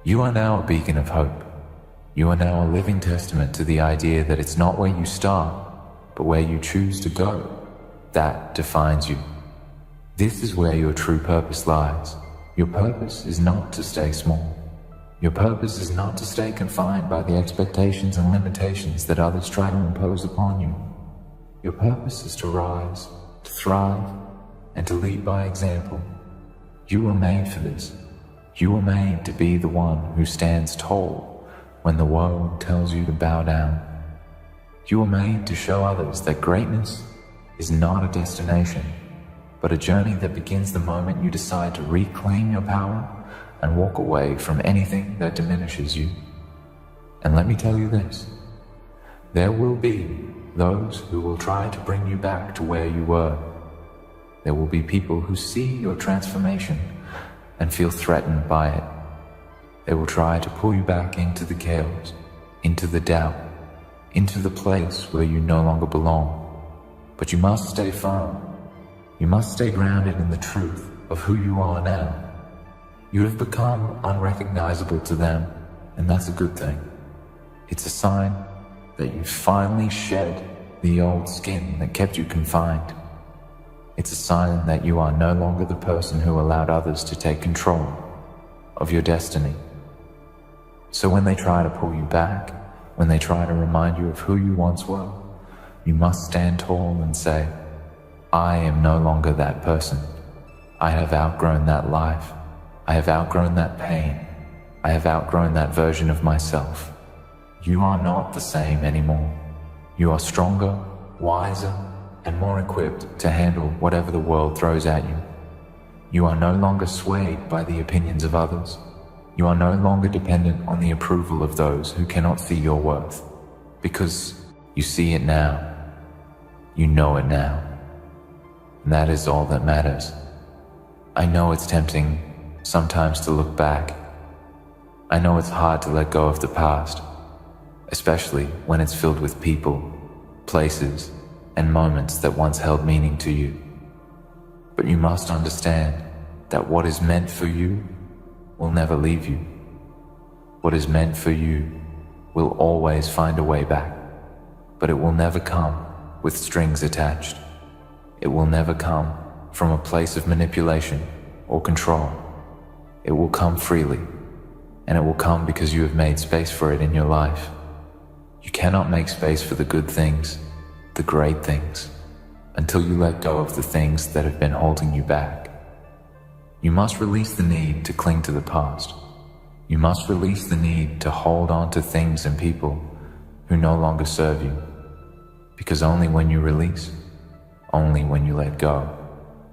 You are now a beacon of hope. You are now a living testament to the idea that it's not where you start, but where you choose to go, that defines you. This is where your true purpose lies. Your purpose is not to stay small. Your purpose is not to stay confined by the expectations and limitations that others try to impose upon you. Your purpose is to rise, to thrive, and to lead by example. You were made for this. You were made to be the one who stands tall when the world tells you to bow down. You were made to show others that greatness is not a destination, but a journey that begins the moment you decide to reclaim your power and walk away from anything that diminishes you. And let me tell you this, there will be those who will try to bring you back to where you were. There will be people who see your transformation and feel threatened by it. They will try to pull you back into the chaos, into the doubt, into the place where you no longer belong. But you must stay firm. You must stay grounded in the truth of who you are now. You have become unrecognizable to them, and that's a good thing. It's a sign that you've finally shed the old skin that kept you confined. It's a sign that you are no longer the person who allowed others to take control of your destiny. So when they try to pull you back, when they try to remind you of who you once were, you must stand tall and say, I am no longer that person. I have outgrown that life. I have outgrown that pain. I have outgrown that version of myself. You are not the same anymore. You are stronger, wiser, and more equipped to handle whatever the world throws at you. You are no longer swayed by the opinions of others. You are no longer dependent on the approval of those who cannot see your worth, because you see it now. You know it now. And that is all that matters. I know it's tempting sometimes to look back. I know it's hard to let go of the past, especially when it's filled with people, places, and moments that once held meaning to you. But you must understand that what is meant for you will never leave you. What is meant for you will always find a way back, but it will never come with strings attached. It will never come from a place of manipulation or control. It will come freely, and it will come because you have made space for it in your life. You cannot make space for the good things, the great things, until you let go of the things that have been holding you back. You must release the need to cling to the past. You must release the need to hold on to things and people who no longer serve you. Because only when you release, only when you let go,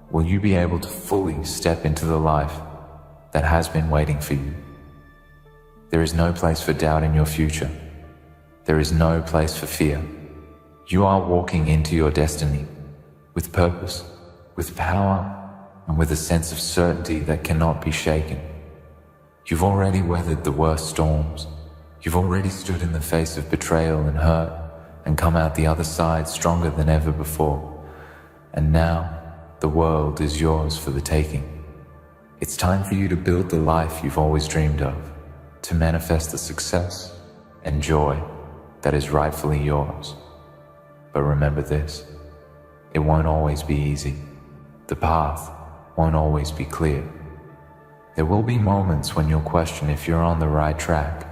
will you be able to fully step into the life that has been waiting for you. There is no place for doubt in your future. There is no place for fear. You are walking into your destiny with purpose, with power, and with a sense of certainty that cannot be shaken. You've already weathered the worst storms. You've already stood in the face of betrayal and hurt and come out the other side stronger than ever before. And now, the world is yours for the taking. It's time for you to build the life you've always dreamed of, to manifest the success and joy that is rightfully yours. But remember this, it won't always be easy. The path won't always be clear. There will be moments when you'll question if you're on the right track.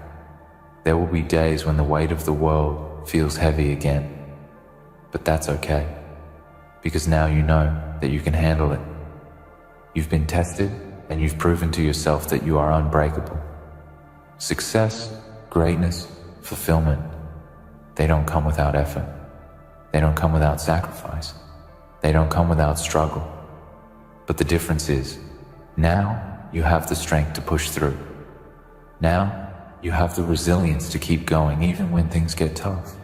There will be days when the weight of the world feels heavy again. But that's okay, because now you know that you can handle it. You've been tested and you've proven to yourself that you are unbreakable. Success, greatness, fulfillment, they don't come without effort. They don't come without sacrifice. They don't come without struggle. But the difference is, now you have the strength to push through. Now you have the resilience to keep going even when things get tough.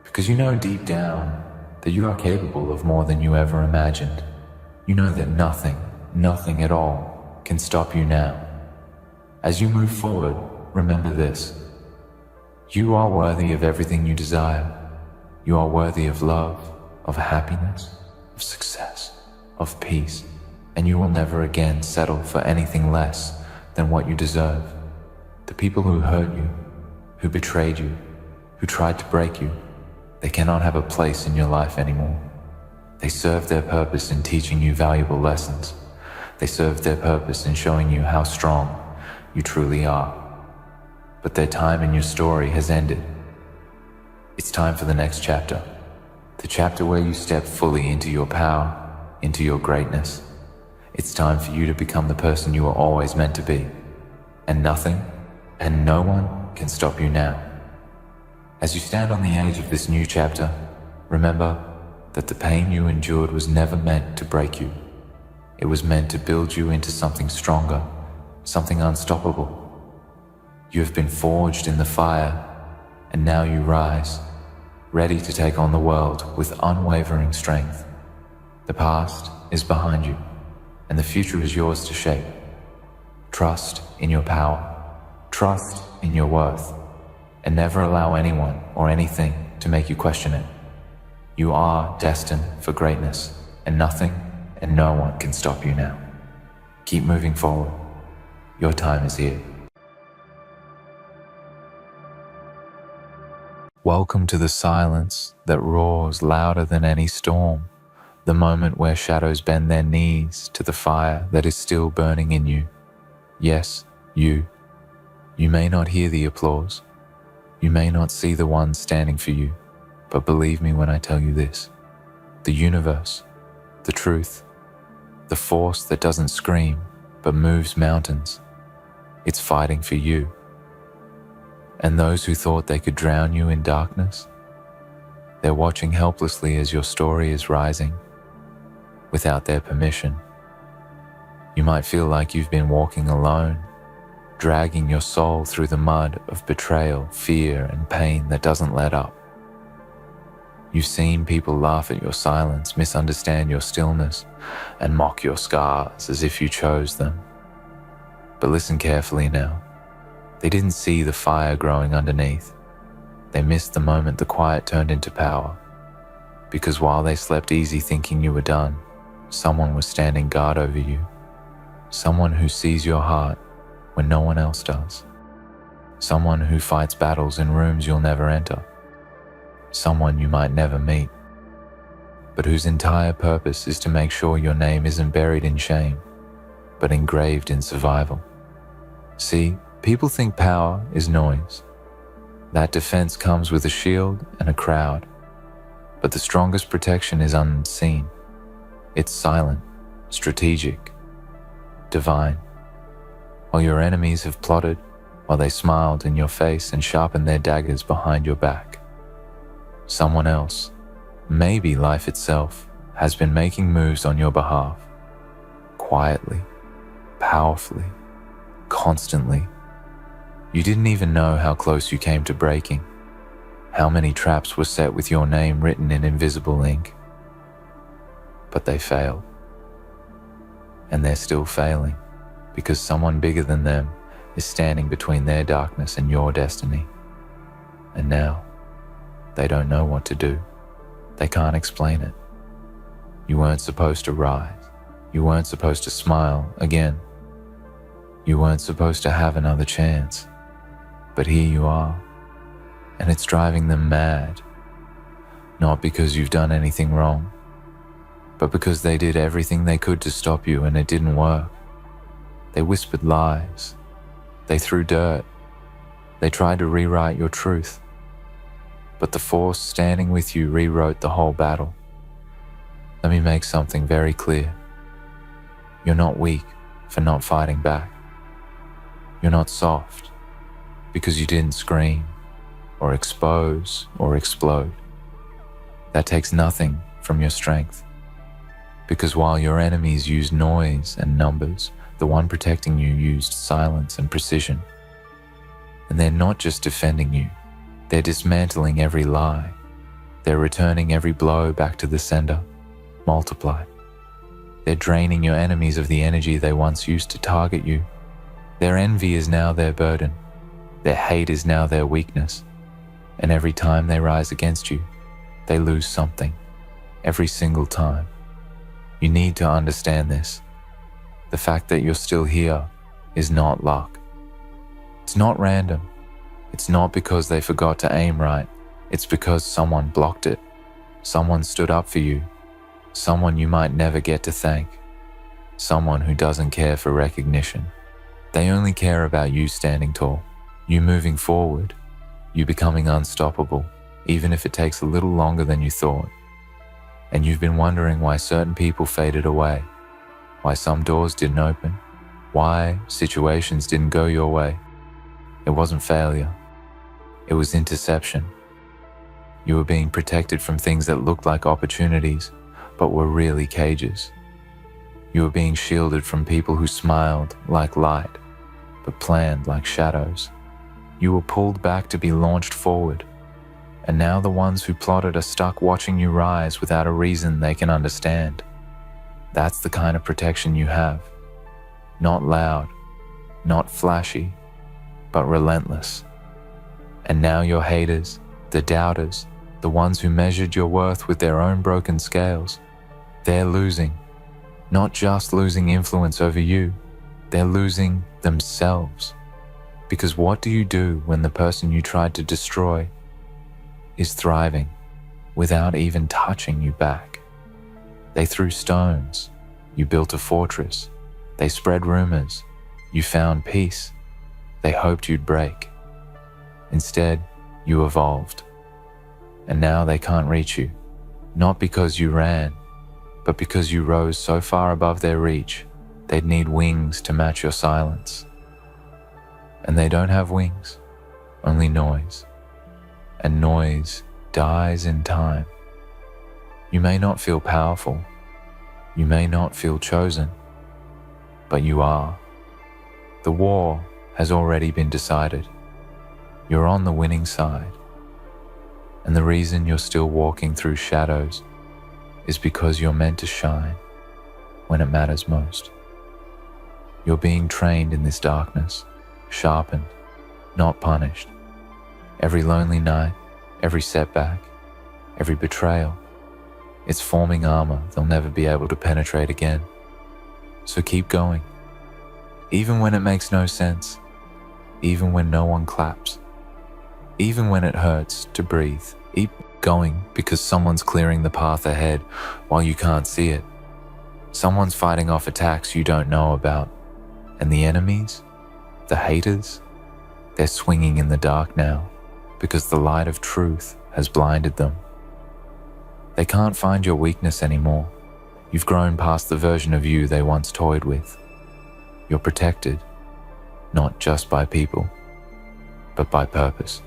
Because you know deep down that you are capable of more than you ever imagined. You know that nothing at all can stop you now. As you move forward, remember this. You are worthy of everything you desire. You are worthy of love, of happiness, of success, of peace, and you will never again settle for anything less than what you deserve. The people who hurt you, who betrayed you, who tried to break you, they cannot have a place in your life anymore. They served their purpose in teaching you valuable lessons. They served their purpose in showing you how strong you truly are. But their time in your story has ended. It's time for the next chapter. The chapter where you step fully into your power, into your greatness. It's time for you to become the person you were always meant to be. And nothing and no one can stop you now. As you stand on the edge of this new chapter, remember that the pain you endured was never meant to break you. It was meant to build you into something stronger, something unstoppable. You have been forged in the fire, and now you rise, ready to take on the world with unwavering strength. The past is behind you, and the future is yours to shape. Trust in your power. Trust in your worth. And never allow anyone or anything to make you question it. You are destined for greatness, and nothing and no one can stop you now. Keep moving forward. Your time is here. Welcome to the silence that roars louder than any storm, the moment where shadows bend their knees to the fire that is still burning in you. Yes, you. You may not hear the applause. You may not see the one standing for you, but believe me when I tell you this. The universe, the truth, the force that doesn't scream but moves mountains, it's fighting for you. And those who thought they could drown you in darkness, they're watching helplessly as your story is rising, without their permission. You might feel like you've been walking alone, dragging your soul through the mud of betrayal, fear, and pain that doesn't let up. You've seen people laugh at your silence, misunderstand your stillness, and mock your scars as if you chose them. But listen carefully now. They didn't see the fire growing underneath. They missed the moment the quiet turned into power. Because while they slept easy thinking you were done, someone was standing guard over you. Someone who sees your heart when no one else does. Someone who fights battles in rooms you'll never enter. Someone you might never meet, but whose entire purpose is to make sure your name isn't buried in shame, but engraved in survival. See, people think power is noise. That defense comes with a shield and a crowd, but the strongest protection is unseen. It's silent, strategic, divine. While your enemies have plotted, while they smiled in your face and sharpened their daggers behind your back, someone else, maybe life itself, has been making moves on your behalf. Quietly, powerfully, constantly. You didn't even know how close you came to breaking, how many traps were set with your name written in invisible ink. But they failed. And they're still failing, because someone bigger than them is standing between their darkness and your destiny. And now, they don't know what to do. They can't explain it. You weren't supposed to rise. You weren't supposed to smile again. You weren't supposed to have another chance. But here you are. And it's driving them mad. Not because you've done anything wrong, but because they did everything they could to stop you and it didn't work. They whispered lies. They threw dirt. They tried to rewrite your truth. But the force standing with you rewrote the whole battle. Let me make something very clear. You're not weak for not fighting back. You're not soft because you didn't scream or expose or explode. That takes nothing from your strength. Because while your enemies used noise and numbers, the one protecting you used silence and precision. And they're not just defending you. They're dismantling every lie. They're returning every blow back to the sender, multiplied. They're draining your enemies of the energy they once used to target you. Their envy is now their burden. Their hate is now their weakness. And every time they rise against you, they lose something. Every single time. You need to understand this. The fact that you're still here is not luck. It's not random. It's not because they forgot to aim right. It's because someone blocked it. Someone stood up for you. Someone you might never get to thank. Someone who doesn't care for recognition. They only care about you standing tall, you moving forward, you becoming unstoppable, even if it takes a little longer than you thought. And you've been wondering why certain people faded away, why some doors didn't open, why situations didn't go your way. It wasn't failure. It was interception. You were being protected from things that looked like opportunities, but were really cages. You were being shielded from people who smiled like light, but planned like shadows. You were pulled back to be launched forward. And now the ones who plotted are stuck watching you rise without a reason they can understand. That's the kind of protection you have. Not loud, not flashy, but relentless. And now your haters, the doubters, the ones who measured your worth with their own broken scales, they're losing. Not just losing influence over you, they're losing themselves. Because what do you do when the person you tried to destroy is thriving without even touching you back? They threw stones, you built a fortress. They spread rumors, you found peace. They hoped you'd break. Instead, you evolved. And now they can't reach you, not because you ran, but because you rose so far above their reach, they'd need wings to match your silence. And they don't have wings, only noise. And noise dies in time. You may not feel powerful, you may not feel chosen, but you are. The war has already been decided. You're on the winning side. And the reason you're still walking through shadows is because you're meant to shine when it matters most. You're being trained in this darkness, sharpened, not punished. Every lonely night, every setback, every betrayal, it's forming armor they'll never be able to penetrate again. So keep going, even when it makes no sense, even when no one claps, even when it hurts to breathe. Keep going because someone's clearing the path ahead while you can't see it. Someone's fighting off attacks you don't know about. And the enemies, the haters, they're swinging in the dark now because the light of truth has blinded them. They can't find your weakness anymore. You've grown past the version of you they once toyed with. You're protected, not just by people, but by purpose.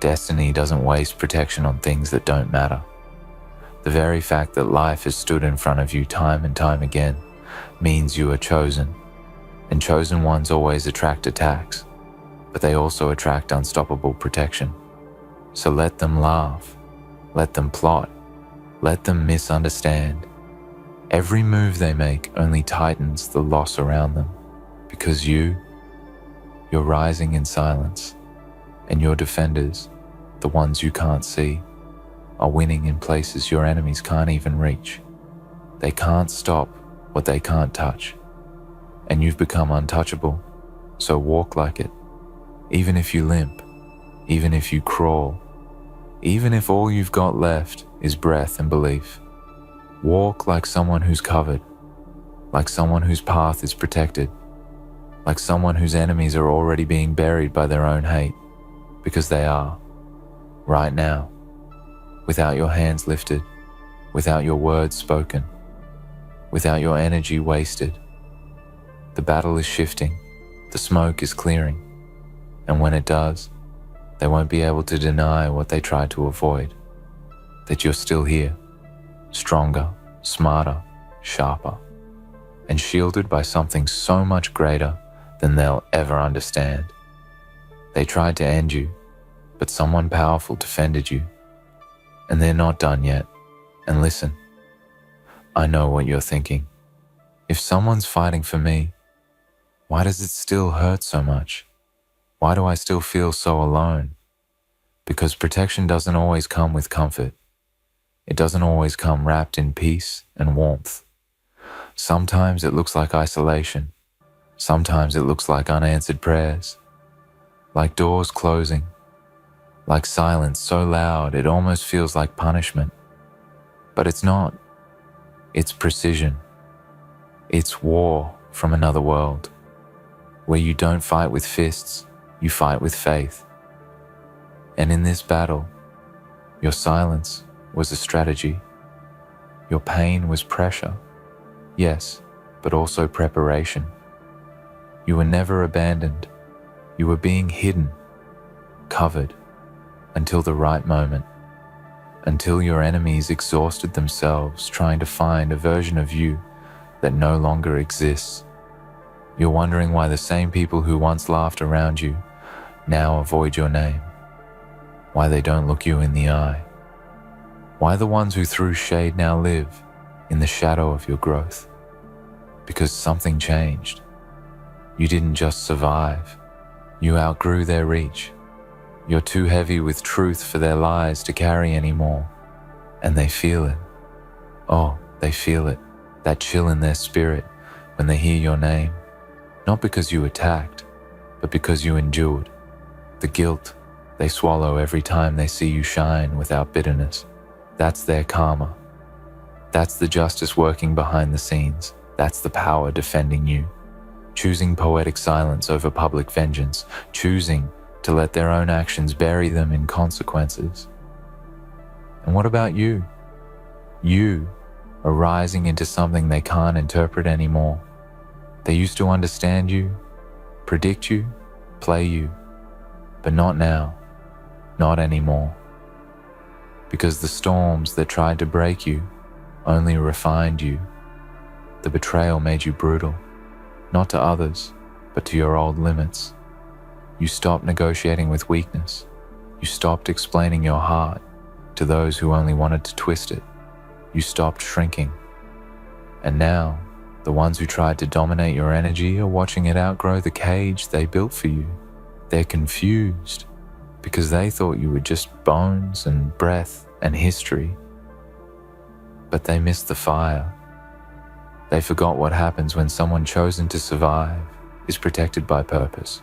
Destiny doesn't waste protection on things that don't matter. The very fact that life has stood in front of you time and time again means you are chosen. And chosen ones always attract attacks, but they also attract unstoppable protection. So let them laugh, let them plot, let them misunderstand. Every move they make only tightens the loss around them, because you're rising in silence, and your defenders, the ones you can't see, are winning in places your enemies can't even reach. They can't stop what they can't touch, and you've become untouchable, so walk like it. Even if you limp, even if you crawl, even if all you've got left is breath and belief. Walk like someone who's covered, like someone whose path is protected, like someone whose enemies are already being buried by their own hate, because they are, right now, without your hands lifted, without your words spoken, without your energy wasted. The battle is shifting, the smoke is clearing, and when it does, they won't be able to deny what they tried to avoid, that you're still here, stronger, smarter, sharper, and shielded by something so much greater than they'll ever understand. They tried to end you, but someone powerful defended you, and they're not done yet. And listen, I know what you're thinking. If someone's fighting for me, why does it still hurt so much? Why do I still feel so alone? Because protection doesn't always come with comfort. It doesn't always come wrapped in peace and warmth. Sometimes it looks like isolation. Sometimes it looks like unanswered prayers, like doors closing, like silence so loud it almost feels like punishment. But it's not. It's precision. It's war from another world, where you don't fight with fists, you fight with faith. And in this battle, your silence was a strategy. Your pain was pressure, yes, but also preparation. You were never abandoned. You were being hidden, covered, until the right moment, until your enemies exhausted themselves trying to find a version of you that no longer exists. You're wondering why the same people who once laughed around you now avoid your name, why they don't look you in the eye, why the ones who threw shade now live in the shadow of your growth. Because something changed. You didn't just survive. You outgrew their reach. You're too heavy with truth for their lies to carry anymore. And they feel it. Oh, they feel it. That chill in their spirit when they hear your name. Not because you attacked, but because you endured. The guilt they swallow every time they see you shine without bitterness. That's their karma. That's the justice working behind the scenes. That's the power defending you. Choosing poetic silence over public vengeance. Choosing to let their own actions bury them in consequences. And what about you? You are rising into something they can't interpret anymore. They used to understand you, predict you, play you, but not now, not anymore. Because the storms that tried to break you only refined you. The betrayal made you brutal, not to others, but to your old limits. You stopped negotiating with weakness. You stopped explaining your heart to those who only wanted to twist it. You stopped shrinking. And now, the ones who tried to dominate your energy are watching it outgrow the cage they built for you. They're confused because they thought you were just bones and breath and history. But they missed the fire. They forgot what happens when someone chosen to survive is protected by purpose.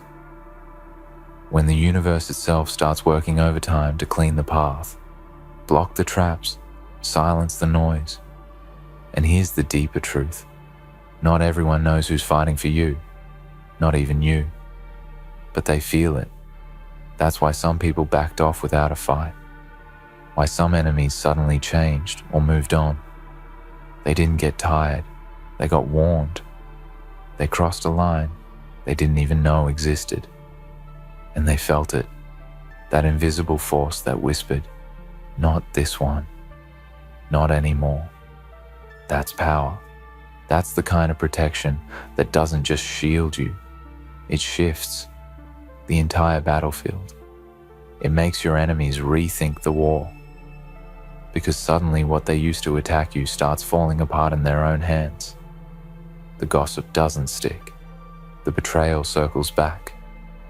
When the universe itself starts working overtime to clean the path, block the traps, silence the noise. And here's the deeper truth. Not everyone knows who's fighting for you, not even you. But they feel it. That's why some people backed off without a fight. Why some enemies suddenly changed or moved on. They didn't get tired. They got warned. They crossed a line they didn't even know existed. And they felt it. That invisible force that whispered, "Not this one. Not anymore." That's power. That's the kind of protection that doesn't just shield you. It shifts the entire battlefield. It makes your enemies rethink the war. Because suddenly what they used to attack you starts falling apart in their own hands. The gossip doesn't stick. The betrayal circles back.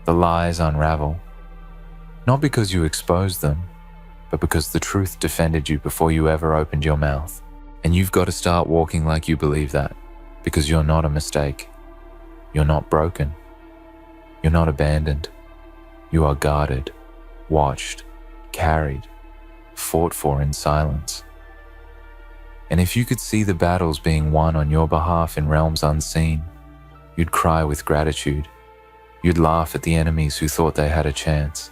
The lies unravel. Not because you exposed them, but because the truth defended you before you ever opened your mouth. And you've got to start walking like you believe that, because you're not a mistake. You're not broken. You're not abandoned. You are guarded, watched, carried, fought for in silence. And if you could see the battles being won on your behalf in realms unseen, you'd cry with gratitude. You'd laugh at the enemies who thought they had a chance.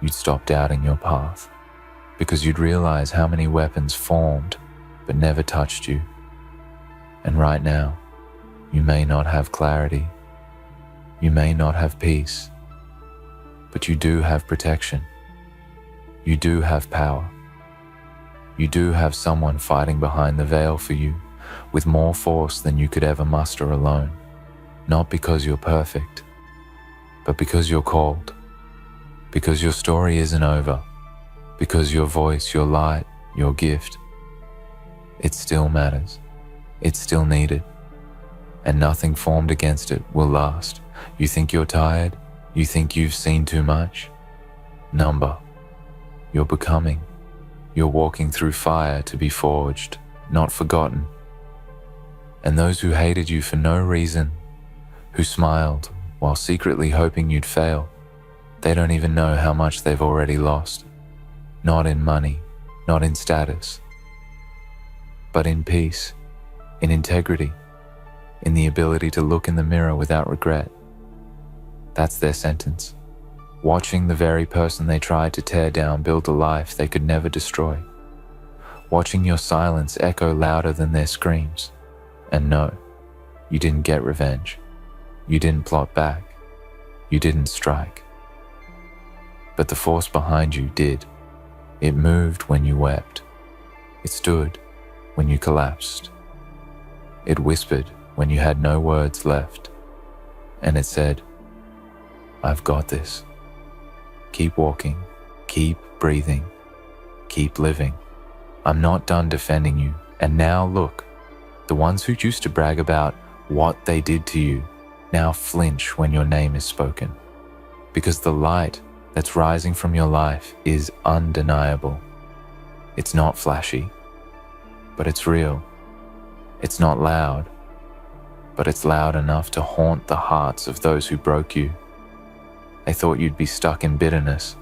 You'd stop doubting your path, because you'd realize how many weapons formed but never touched you. And right now, you may not have clarity. You may not have peace, but you do have protection. You do have power. You do have someone fighting behind the veil for you with more force than you could ever muster alone. Not because you're perfect, but because you're called. Because your story isn't over. Because your voice, your light, your gift, it still matters. It's still needed. And nothing formed against it will last. You think you're tired? You think you've seen too much? Number. You're becoming. You're walking through fire to be forged, not forgotten. And those who hated you for no reason, who smiled while secretly hoping you'd fail, they don't even know how much they've already lost. Not in money, not in status, but in peace, in integrity, in the ability to look in the mirror without regret. That's their sentence. Watching the very person they tried to tear down build a life they could never destroy. Watching your silence echo louder than their screams. And no, you didn't get revenge. You didn't plot back. You didn't strike. But the force behind you did. It moved when you wept. It stood when you collapsed. It whispered when you had no words left. And it said, "I've got this. Keep walking, keep breathing, keep living. I'm not done defending you. And now look, the ones who used to brag about what they did to you, now flinch when your name is spoken, because the light that's rising from your life is undeniable. It's not flashy, but it's real. It's not loud, but it's loud enough to haunt the hearts of those who broke you. They thought you'd be stuck in bitterness,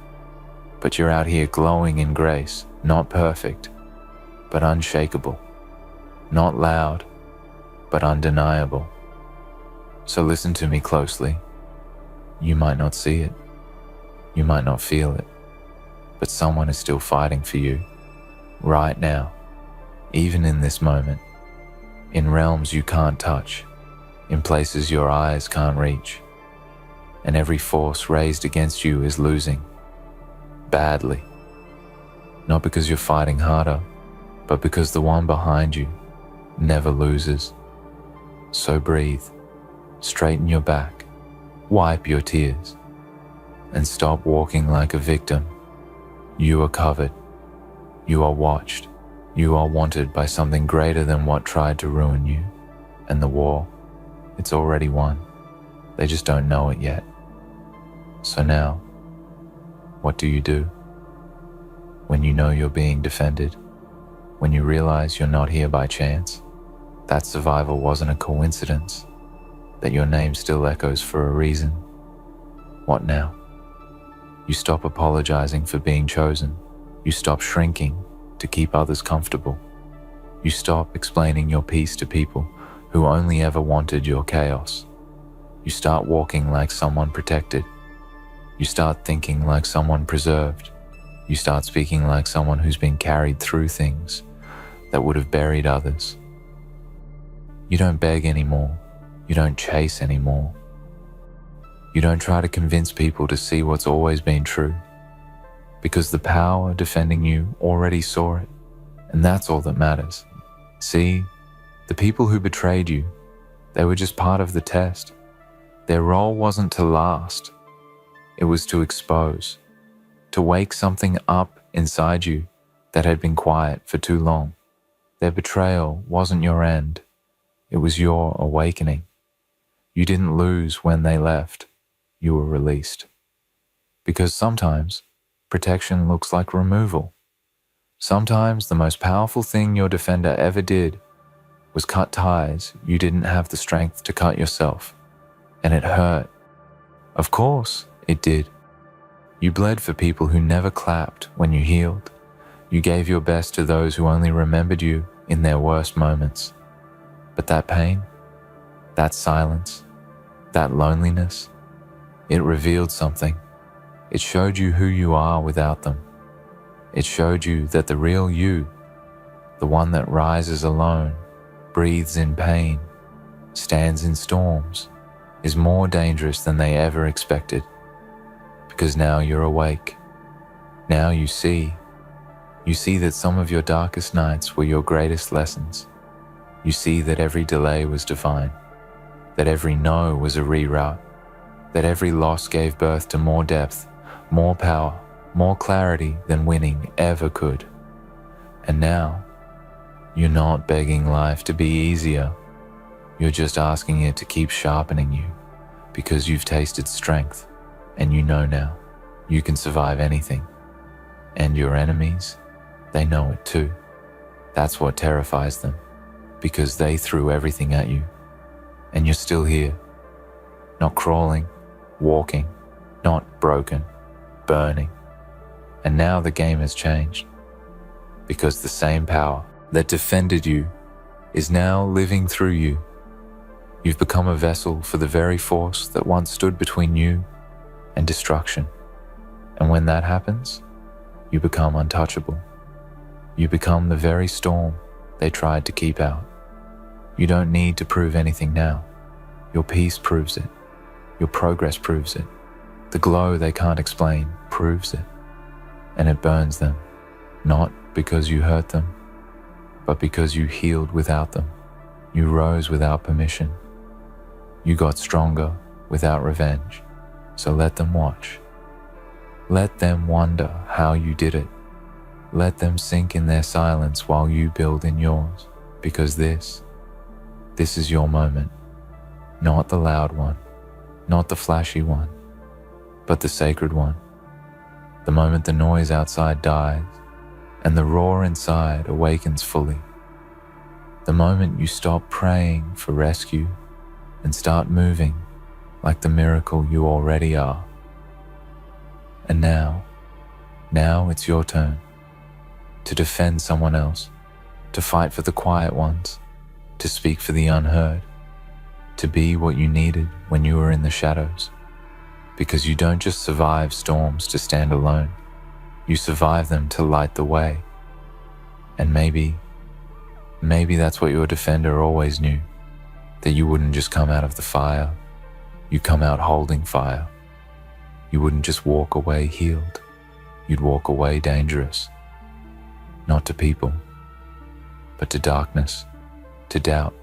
but you're out here glowing in grace, not perfect, but unshakable, not loud, but undeniable. So listen to me closely. You might not see it, you might not feel it, but someone is still fighting for you, right now, even in this moment, in realms you can't touch, in places your eyes can't reach, and every force raised against you is losing, badly. Not because you're fighting harder, but because the one behind you never loses. So breathe, straighten your back, wipe your tears, and stop walking like a victim. You are covered, you are watched, you are wanted by something greater than what tried to ruin you. And the war, it's already won. They just don't know it yet. So now, what do you do? When you know you're being defended, when you realize you're not here by chance, that survival wasn't a coincidence, that your name still echoes for a reason. What now? You stop apologizing for being chosen. You stop shrinking to keep others comfortable. You stop explaining your peace to people who only ever wanted your chaos. You start walking like someone protected. You start thinking like someone preserved. You start speaking like someone who's been carried through things that would have buried others. You don't beg anymore. You don't chase anymore. You don't try to convince people to see what's always been true, because the power defending you already saw it, and that's all that matters. See, the people who betrayed you, they were just part of the test. Their role wasn't to last. It was to expose, to wake something up inside you that had been quiet for too long. Their betrayal wasn't your end. It was your awakening. You didn't lose when they left. You were released. Because sometimes protection looks like removal. Sometimes the most powerful thing your defender ever did was cut ties you didn't have the strength to cut yourself. And it hurt. Of course it did. You bled for people who never clapped when you healed. You gave your best to those who only remembered you in their worst moments. But that pain, that silence, that loneliness, it revealed something. It showed you who you are without them. It showed you that the real you, the one that rises alone, breathes in pain, stands in storms, is more dangerous than they ever expected. Because now you're awake. Now you see that some of your darkest nights were your greatest lessons. You see that every delay was divine, that every no was a reroute, that every loss gave birth to more depth, more power, more clarity than winning ever could. And now, you're not begging life to be easier. You're just asking it to keep sharpening you, because you've tasted strength, and you know now you can survive anything. And your enemies, they know it too. That's what terrifies them, because they threw everything at you, and you're still here, not crawling, walking, not broken, burning. And now the game has changed, because the same power that defended you is now living through you. You've become a vessel for the very force that once stood between you and destruction. And when that happens, you become untouchable. You become the very storm they tried to keep out. You don't need to prove anything now. Your peace proves it. Your progress proves it. The glow they can't explain proves it. And it burns them, not because you hurt them, but because you healed without them. You rose without permission. You got stronger without revenge. So let them watch. Let them wonder how you did it. Let them sink in their silence while you build in yours. Because this is your moment, not the loud one, Not the flashy one, but the sacred one. The moment the noise outside dies and the roar inside awakens fully. The moment you stop praying for rescue and start moving like the miracle you already are. And now it's your turn to defend someone else, to fight for the quiet ones, to speak for the unheard, to be what you needed when you were in the shadows. Because you don't just survive storms to stand alone, you survive them to light the way. And maybe that's what your defender always knew, that you wouldn't just come out of the fire, you come out holding fire. You wouldn't just walk away healed, you'd walk away dangerous. Not to people, but to darkness, to doubt,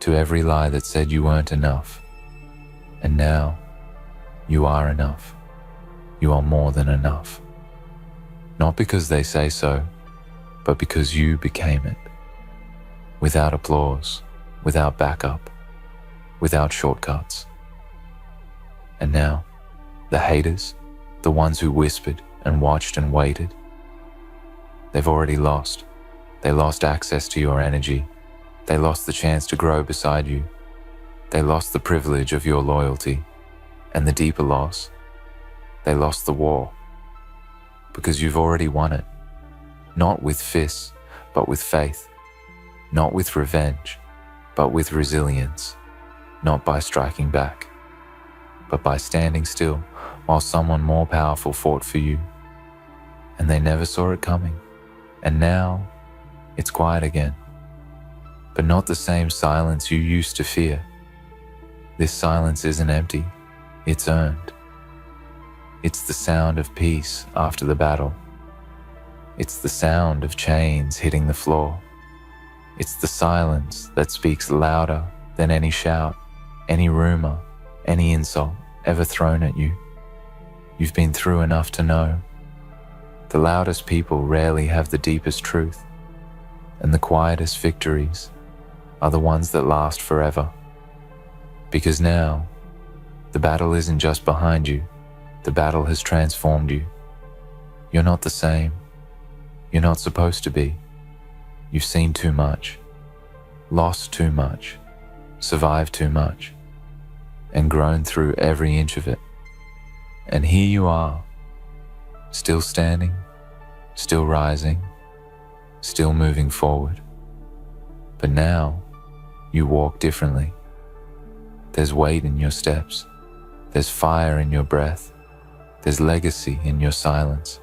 to every lie that said you weren't enough. And now, you are enough. You are more than enough. Not because they say so, but because you became it. Without applause, without backup, without shortcuts. And now, the haters, the ones who whispered and watched and waited, they've already lost. They lost access to your energy. They lost the chance to grow beside you. They lost the privilege of your loyalty. And the deeper loss, they lost the war. Because you've already won it. Not with fists, but with faith. Not with revenge, but with resilience. Not by striking back, but by standing still while someone more powerful fought for you. And they never saw it coming. And now, it's quiet again. But not the same silence you used to fear. This silence isn't empty, it's earned. It's the sound of peace after the battle. It's the sound of chains hitting the floor. It's the silence that speaks louder than any shout, any rumor, any insult ever thrown at you. You've been through enough to know. The loudest people rarely have the deepest truth, and the quietest victories are the ones that last forever. Because now, the battle isn't just behind you, the battle has transformed you. You're not the same. You're not supposed to be. You've seen too much, lost too much, survived too much, and grown through every inch of it. And here you are, still standing, still rising, still moving forward. But now, you walk differently. There's weight in your steps. There's fire in your breath. There's legacy in your silence.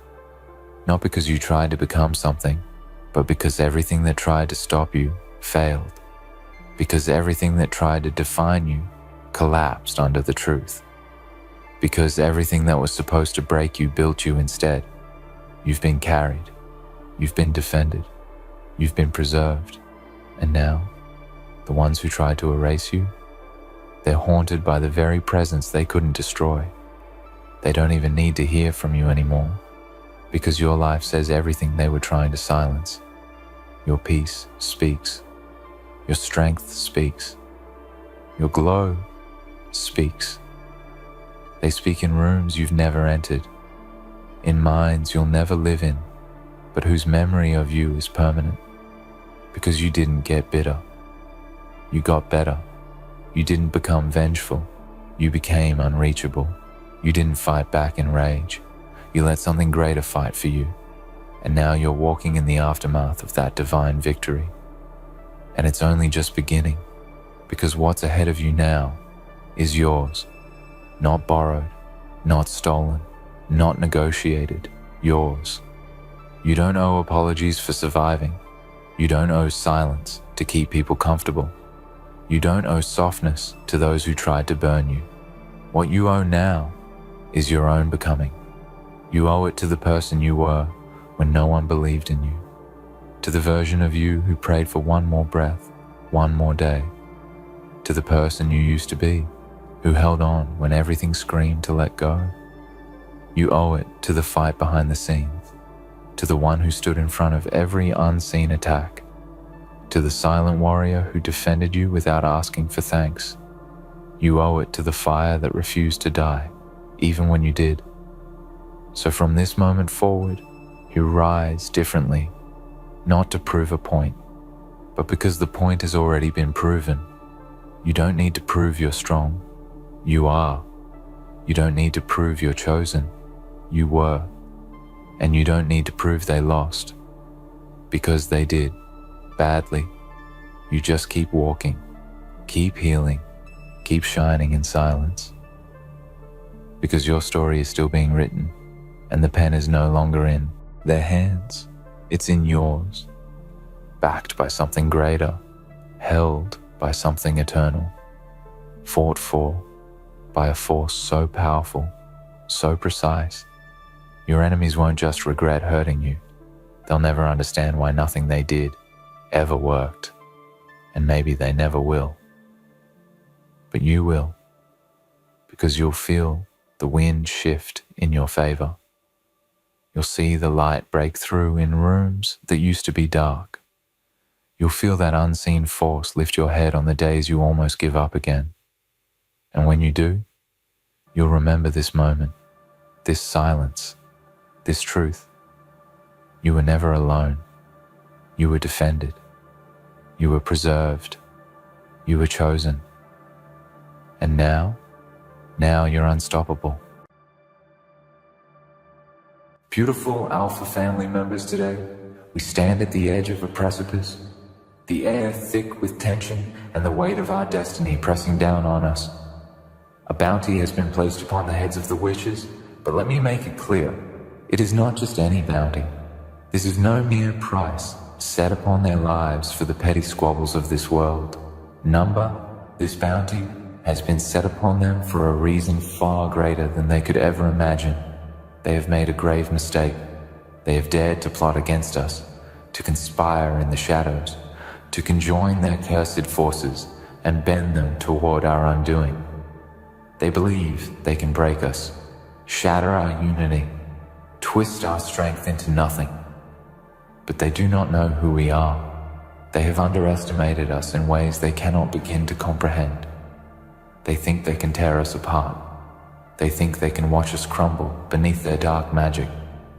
Not because you tried to become something, but because everything that tried to stop you failed. Because everything that tried to define you collapsed under the truth. Because everything that was supposed to break you built you instead. You've been carried. You've been defended. You've been preserved. And now, the ones who tried to erase you, they're haunted by the very presence they couldn't destroy. They don't even need to hear from you anymore, because your life says everything they were trying to silence. Your peace speaks. Your strength speaks. Your glow speaks. They speak in rooms you've never entered, in minds you'll never live in, but whose memory of you is permanent, because you didn't get bitter. You got better. You didn't become vengeful. You became unreachable. You didn't fight back in rage. You let something greater fight for you. And now you're walking in the aftermath of that divine victory. And it's only just beginning, because what's ahead of you now is yours. Not borrowed, not stolen, not negotiated, yours. You don't owe apologies for surviving. You don't owe silence to keep people comfortable. You don't owe softness to those who tried to burn you. What you owe now is your own becoming. You owe it to the person you were when no one believed in you, to the version of you who prayed for one more breath, one more day, to the person you used to be, who held on when everything screamed to let go. You owe it to the fight behind the scenes, to the one who stood in front of every unseen attack, to the silent warrior who defended you without asking for thanks. You owe it to the fire that refused to die, even when you did. So from this moment forward, you rise differently, not to prove a point, but because the point has already been proven. You don't need to prove you're strong. You are. You don't need to prove you're chosen. You were. And you don't need to prove they lost, because they did, badly. You just keep walking, keep healing, keep shining in silence. Because your story is still being written, and the pen is no longer in their hands, it's in yours, backed by something greater, held by something eternal, fought for by a force so powerful, so precise. Your enemies won't just regret hurting you. They'll never understand why nothing they did ever worked, and maybe they never will. But you will, because you'll feel the wind shift in your favor. You'll see the light break through in rooms that used to be dark. You'll feel that unseen force lift your head on the days you almost give up again. And when you do, you'll remember this moment, this silence, this truth. You were never alone. You were defended. You were preserved. You were chosen. And now you're unstoppable. Beautiful Alpha family members, today, we stand at the edge of a precipice, the air thick with tension and the weight of our destiny pressing down on us. A bounty has been placed upon the heads of the witches, but let me make it clear, it is not just any bounty. This is no mere price set upon their lives for the petty squabbles of this world. This bounty has been set upon them for a reason far greater than they could ever imagine. They have made a grave mistake. They have dared to plot against us, to conspire in the shadows, to conjoin their cursed forces and bend them toward our undoing. They believe they can break us, shatter our unity, twist our strength into nothing. But they do not know who we are. They have underestimated us in ways they cannot begin to comprehend. They think they can tear us apart. They think they can watch us crumble beneath their dark magic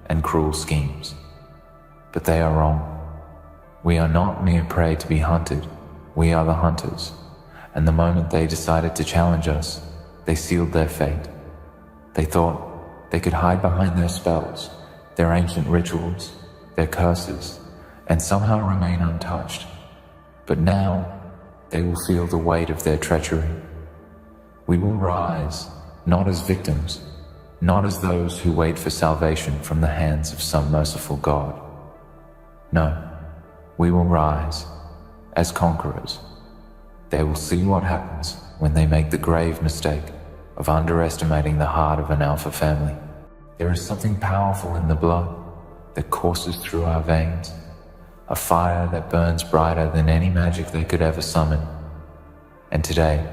and cruel schemes. But they are wrong. We are not mere prey to be hunted. We are the hunters. And the moment they decided to challenge us, they sealed their fate. They thought they could hide behind their spells, their ancient rituals, their curses, and somehow remain untouched. But now they will feel the weight of their treachery. We will rise, not as victims, not as those who wait for salvation from the hands of some merciful God. No, we will rise as conquerors. They will see what happens when they make the grave mistake of underestimating the heart of an Alpha family. There is something powerful in the blood that courses through our veins, a fire that burns brighter than any magic they could ever summon. And today,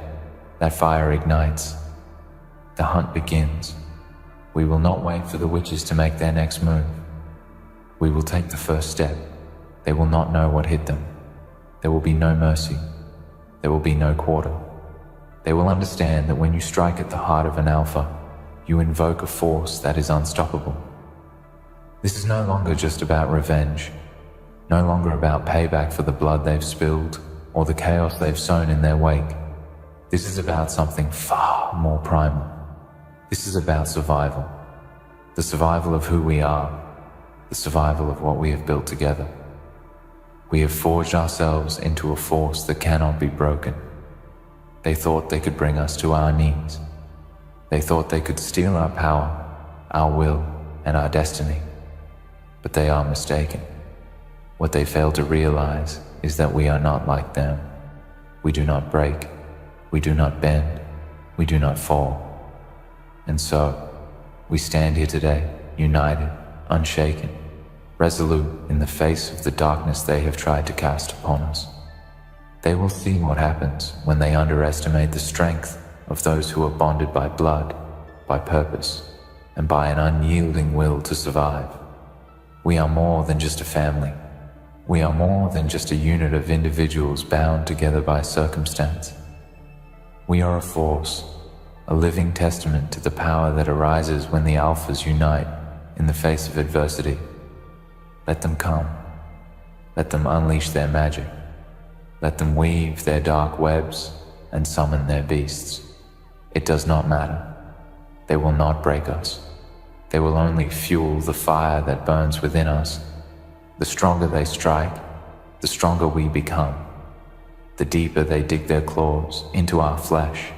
that fire ignites. The hunt begins. We will not wait for the witches to make their next move. We will take the first step. They will not know what hit them. There will be no mercy. There will be no quarter. They will understand that when you strike at the heart of an Alpha, you invoke a force that is unstoppable. This is no longer just about revenge, no longer about payback for the blood they've spilled or the chaos they've sown in their wake. This is about something far more primal. This is about survival. The survival of who we are, the survival of what we have built together. We have forged ourselves into a force that cannot be broken. They thought they could bring us to our knees. They thought they could steal our power, our will, and our destiny. But they are mistaken. What they fail to realize is that we are not like them. We do not break. We do not bend. We do not fall. And so, we stand here today, united, unshaken, resolute in the face of the darkness they have tried to cast upon us. They will see what happens when they underestimate the strength of those who are bonded by blood, by purpose, and by an unyielding will to survive. We are more than just a family. We are more than just a unit of individuals bound together by circumstance. We are a force, a living testament to the power that arises when the alphas unite in the face of adversity. Let them come. Let them unleash their magic. Let them weave their dark webs and summon their beasts. It does not matter. They will not break us. They will only fuel the fire that burns within us. The stronger they strike, the stronger we become. The deeper they dig their claws into our flesh,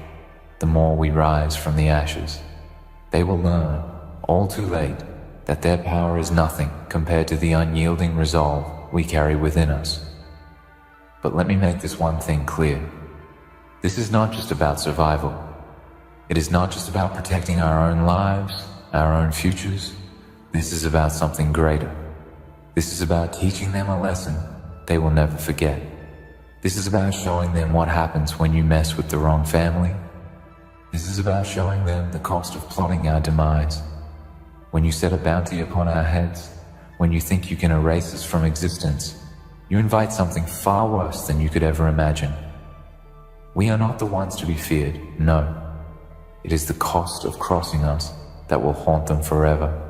the more we rise from the ashes. They will learn, all too late, that their power is nothing compared to the unyielding resolve we carry within us. But let me make this one thing clear. This is not just about survival. It is not just about protecting our own lives, our own futures. This is about something greater. This is about teaching them a lesson they will never forget. This is about showing them what happens when you mess with the wrong family. This is about showing them the cost of plotting our demise. When you set a bounty upon our heads, when you think you can erase us from existence, you invite something far worse than you could ever imagine. We are not the ones to be feared, no. It is the cost of crossing us that will haunt them forever.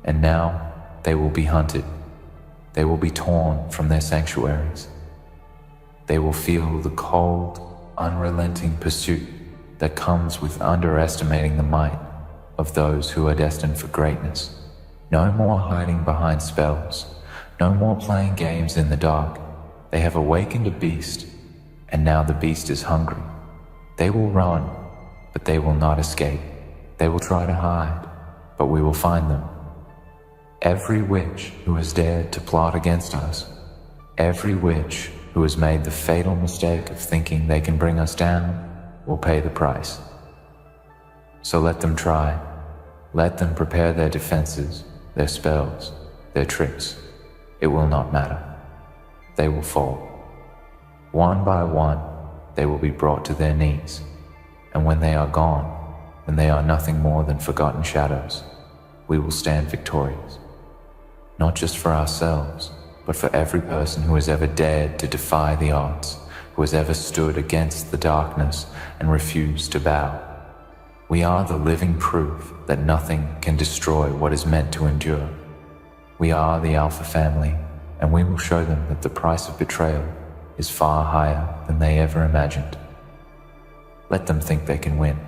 And now they will be hunted. They will be torn from their sanctuaries. They will feel the cold, unrelenting pursuit that comes with underestimating the might of those who are destined for greatness. No more hiding behind spells. No more playing games in the dark. They have awakened a beast, and now the beast is hungry. They will run, but they will not escape. They will try to hide, but we will find them. Every witch who has dared to plot against us, every witch who has made the fatal mistake of thinking they can bring us down, will pay the price. So let them try. Let them prepare their defenses, their spells, their tricks. It will not matter. They will fall. One by one, they will be brought to their knees. And when they are gone, when they are nothing more than forgotten shadows, we will stand victorious. Not just for ourselves, but for every person who has ever dared to defy the odds, who has ever stood against the darkness and refused to bow. We are the living proof that nothing can destroy what is meant to endure. We are the Alpha family, and we will show them that the price of betrayal is far higher than they ever imagined. Let them think they can win.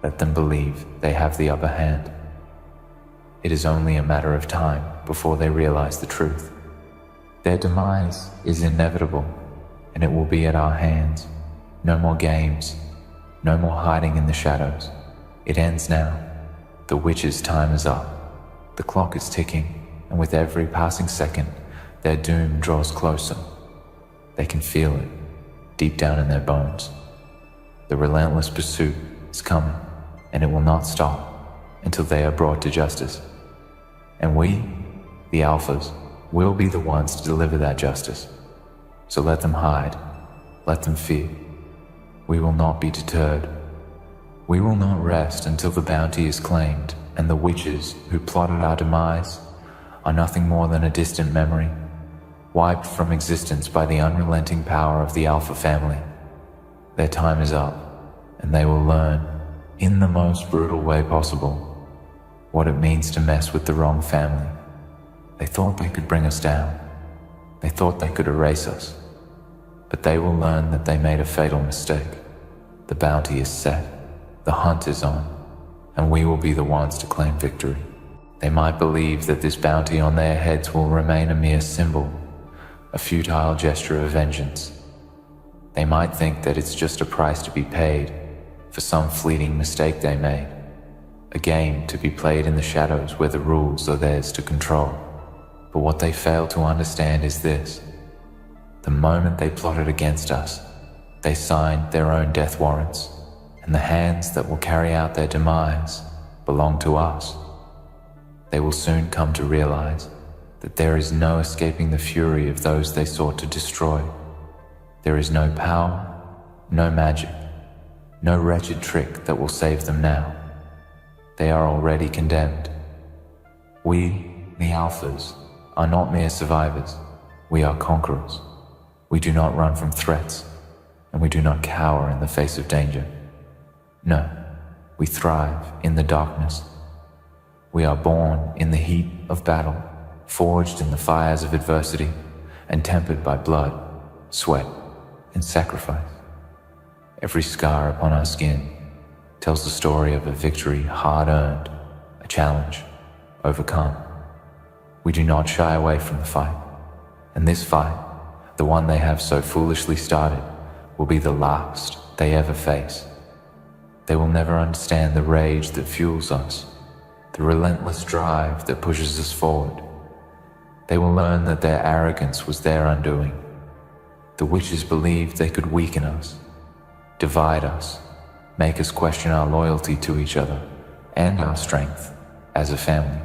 Let them believe they have the upper hand. It is only a matter of time before they realize the truth. Their demise is inevitable, and it will be at our hands. No more games, no more hiding in the shadows. It ends now. The witch's time is up. The clock is ticking, and with every passing second, their doom draws closer. They can feel it, deep down in their bones. The relentless pursuit is coming, and it will not stop until they are brought to justice. And we, the Alphas, will be the ones to deliver that justice. So let them hide, let them fear. We will not be deterred. We will not rest until the bounty is claimed and the witches who plotted our demise are nothing more than a distant memory, wiped from existence by the unrelenting power of the Alpha family. Their time is up, and they will learn, in the most brutal way possible, what it means to mess with the wrong family. They thought they could bring us down. They thought they could erase us. But they will learn that they made a fatal mistake. The bounty is set, the hunt is on, and we will be the ones to claim victory. They might believe that this bounty on their heads will remain a mere symbol, a futile gesture of vengeance. They might think that it's just a price to be paid for some fleeting mistake they made, a game to be played in the shadows where the rules are theirs to control. But what they fail to understand is this. The moment they plotted against us, they signed their own death warrants, and the hands that will carry out their demise belong to us. They will soon come to realize that there is no escaping the fury of those they sought to destroy. There is no power, no magic, no wretched trick that will save them now. They are already condemned. We, the Alphas, are not mere survivors. We are conquerors. We do not run from threats, and we do not cower in the face of danger. No, we thrive in the darkness. We are born in the heat of battle, forged in the fires of adversity, and tempered by blood, sweat, and sacrifice. Every scar upon our skin tells the story of a victory hard-earned, a challenge overcome. We do not shy away from the fight, and this fight, the one they have so foolishly started, will be the last they ever face. They will never understand the rage that fuels us, the relentless drive that pushes us forward. They will learn that their arrogance was their undoing. The witches believed they could weaken us, divide us, make us question our loyalty to each other and our strength as a family.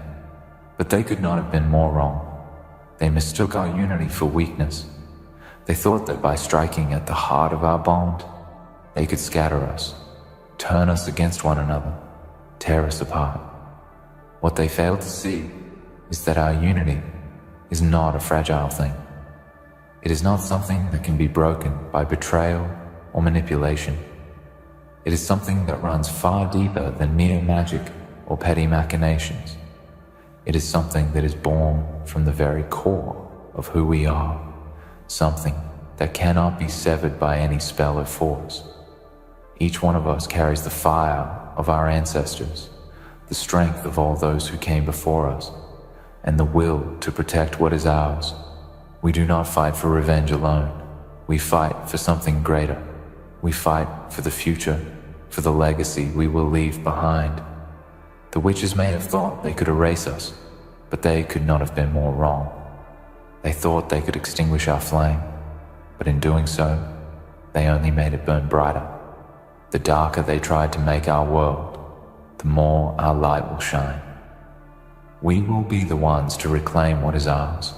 But they could not have been more wrong. They mistook our unity for weakness. They thought that by striking at the heart of our bond, they could scatter us, turn us against one another, tear us apart. What they failed to see is that our unity is not a fragile thing. It is not something that can be broken by betrayal or manipulation. It is something that runs far deeper than mere magic or petty machinations. It is something that is born from the very core of who we are, something that cannot be severed by any spell or force. Each one of us carries the fire of our ancestors, the strength of all those who came before us, and the will to protect what is ours. We do not fight for revenge alone. We fight for something greater. We fight for the future, for the legacy we will leave behind. The witches may have thought they could erase us, but they could not have been more wrong. They thought they could extinguish our flame, but in doing so, they only made it burn brighter. The darker they tried to make our world, the more our light will shine. We will be the ones to reclaim what is ours,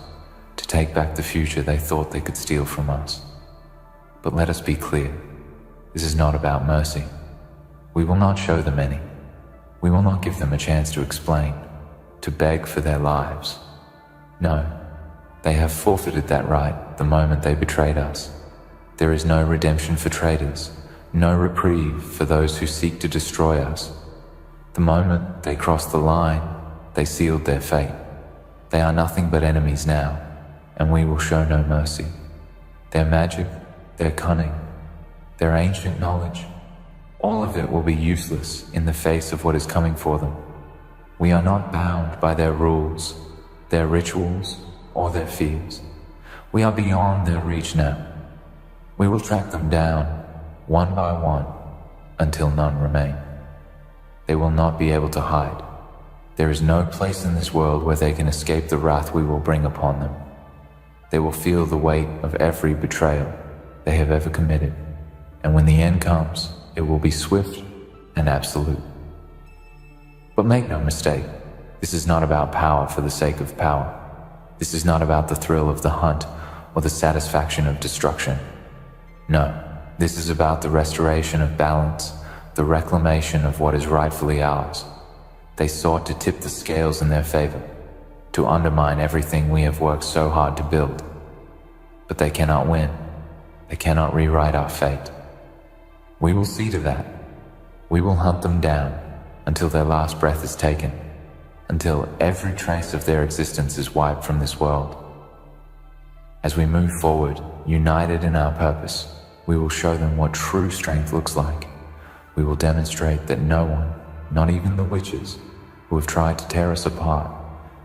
to take back the future they thought they could steal from us. But let us be clear, this is not about mercy. We will not show them any. We will not give them a chance to explain, to beg for their lives. No, they have forfeited that right the moment they betrayed us. There is no redemption for traitors, no reprieve for those who seek to destroy us. The moment they crossed the line, they sealed their fate. They are nothing but enemies now, and we will show no mercy. Their magic, their cunning, their ancient knowledge, all of it will be useless in the face of what is coming for them. We are not bound by their rules, their rituals, or their fears. We are beyond their reach now. We will track them down, one by one, until none remain. They will not be able to hide. There is no place in this world where they can escape the wrath we will bring upon them. They will feel the weight of every betrayal they have ever committed, and when the end comes, it will be swift and absolute. But make no mistake, this is not about power for the sake of power. This is not about the thrill of the hunt or the satisfaction of destruction. No, this is about the restoration of balance, the reclamation of what is rightfully ours. They sought to tip the scales in their favor, to undermine everything we have worked so hard to build. But they cannot win. They cannot rewrite our fate. We will see to that. We will hunt them down until their last breath is taken, until every trace of their existence is wiped from this world. As we move forward, united in our purpose, we will show them what true strength looks like. We will demonstrate that no one, not even the witches, who have tried to tear us apart,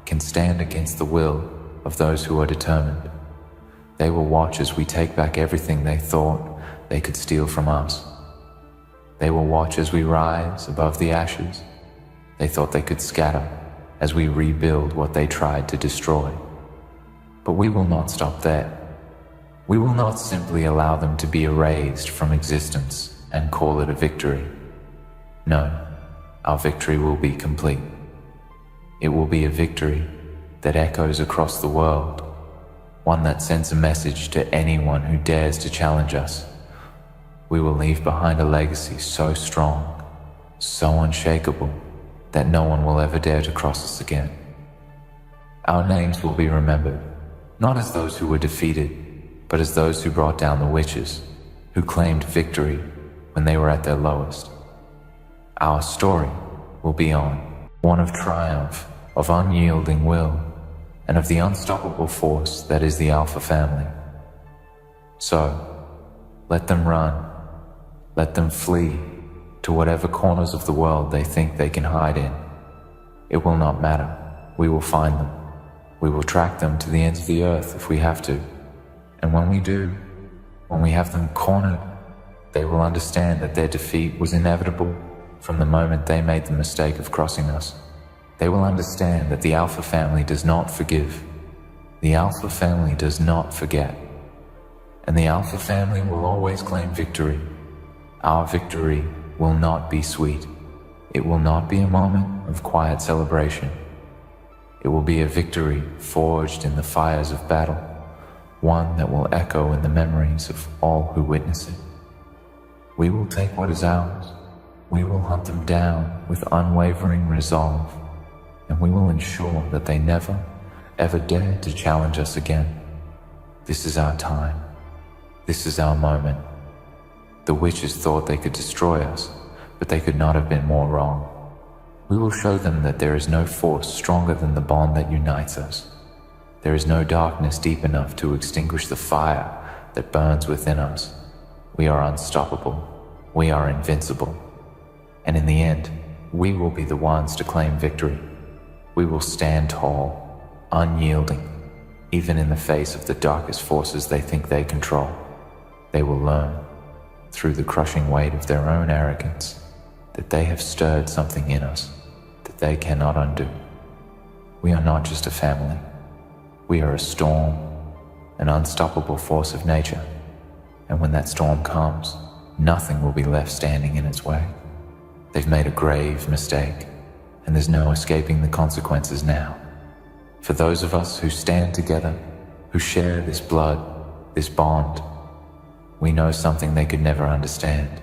can stand against the will of those who are determined. They will watch as we take back everything they thought they could steal from us. They will watch as we rise above the ashes they thought they could scatter, as we rebuild what they tried to destroy. But we will not stop there. We will not simply allow them to be erased from existence and call it a victory. No, our victory will be complete. It will be a victory that echoes across the world, one that sends a message to anyone who dares to challenge us. We will leave behind a legacy so strong, so unshakable, that no one will ever dare to cross us again. Our names will be remembered, not as those who were defeated, but as those who brought down the witches, who claimed victory when they were at their lowest. Our story will be on, one of triumph, of unyielding will, and of the unstoppable force that is the Alpha family. So, let them run, let them flee to whatever corners of the world they think they can hide in. It will not matter. We will find them. We will track them to the ends of the earth if we have to. And when we do, when we have them cornered, they will understand that their defeat was inevitable from the moment they made the mistake of crossing us. They will understand that the Alpha family does not forgive. The Alpha family does not forget. And the Alpha family will always claim victory. Our victory will not be sweet. It will not be a moment of quiet celebration. It will be a victory forged in the fires of battle, one that will echo in the memories of all who witness it. We will take what is ours. We will hunt them down with unwavering resolve, and we will ensure that they never, ever dare to challenge us again. This is our time. This is our moment. The witches thought they could destroy us, but they could not have been more wrong. We will show them that there is no force stronger than the bond that unites us. There is no darkness deep enough to extinguish the fire that burns within us. We are unstoppable. We are invincible. And in the end, we will be the ones to claim victory. We will stand tall, unyielding, even in the face of the darkest forces they think they control. They will learn, through the crushing weight of their own arrogance, that they have stirred something in us that they cannot undo. We are not just a family. We are a storm, an unstoppable force of nature. And when that storm comes, nothing will be left standing in its way. They've made a grave mistake, and there's no escaping the consequences now. For those of us who stand together, who share this blood, this bond, we know something they could never understand.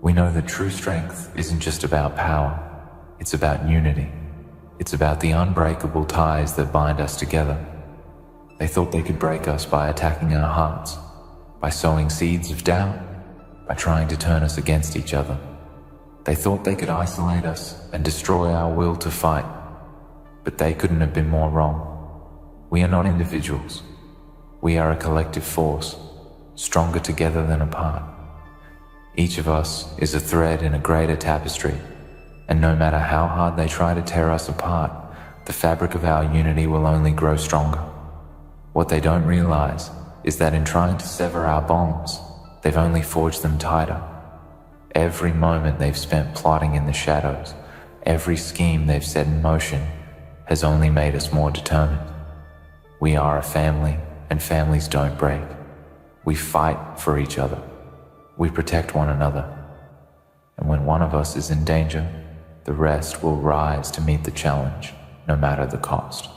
We know that true strength isn't just about power, it's about unity. It's about the unbreakable ties that bind us together. They thought they could break us by attacking our hearts, by sowing seeds of doubt, by trying to turn us against each other. They thought they could isolate us and destroy our will to fight, but they couldn't have been more wrong. We are not individuals. We are a collective force, stronger together than apart. Each of us is a thread in a greater tapestry, and no matter how hard they try to tear us apart, the fabric of our unity will only grow stronger. What they don't realize is that in trying to sever our bonds, they've only forged them tighter. Every moment they've spent plotting in the shadows, every scheme they've set in motion, has only made us more determined. We are a family, and families don't break. We fight for each other. We protect one another. And when one of us is in danger, the rest will rise to meet the challenge, no matter the cost.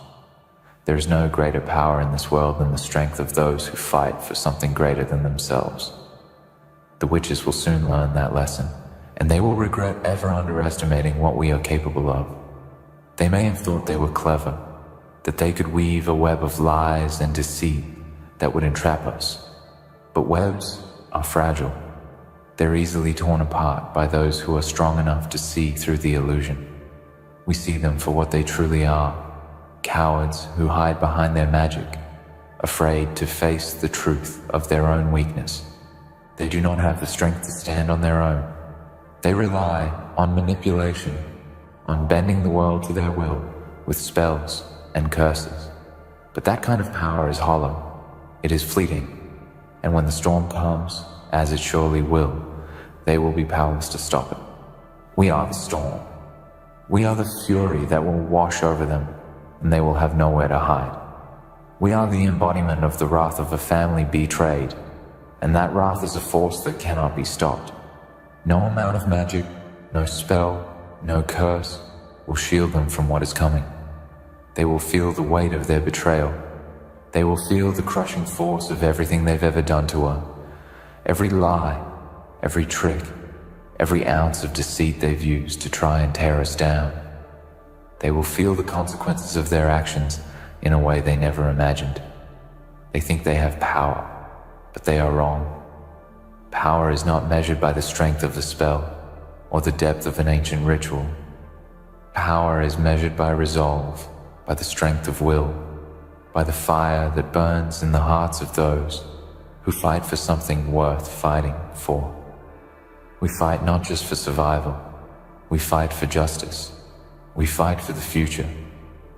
There is no greater power in this world than the strength of those who fight for something greater than themselves. The witches will soon learn that lesson, and they will regret ever underestimating what we are capable of. They may have thought they were clever, that they could weave a web of lies and deceit that would entrap us. But webs are fragile. They're easily torn apart by those who are strong enough to see through the illusion. We see them for what they truly are, cowards who hide behind their magic, afraid to face the truth of their own weakness. They do not have the strength to stand on their own. They rely on manipulation, on bending the world to their will with spells and curses. But that kind of power is hollow. It is fleeting. And when the storm comes, as it surely will, they will be powerless to stop it. We are the storm. We are the fury that will wash over them, and they will have nowhere to hide. We are the embodiment of the wrath of a family betrayed, and that wrath is a force that cannot be stopped. No amount of magic, no spell, no curse will shield them from what is coming. They will feel the weight of their betrayal. They will feel the crushing force of everything they've ever done to her. Every lie, every trick, every ounce of deceit they've used to try and tear us down. They will feel the consequences of their actions in a way they never imagined. They think they have power, but they are wrong. Power is not measured by the strength of a spell or the depth of an ancient ritual. Power is measured by resolve, by the strength of will, by the fire that burns in the hearts of those who fight for something worth fighting for. We fight not just for survival, we fight for justice. We fight for the future.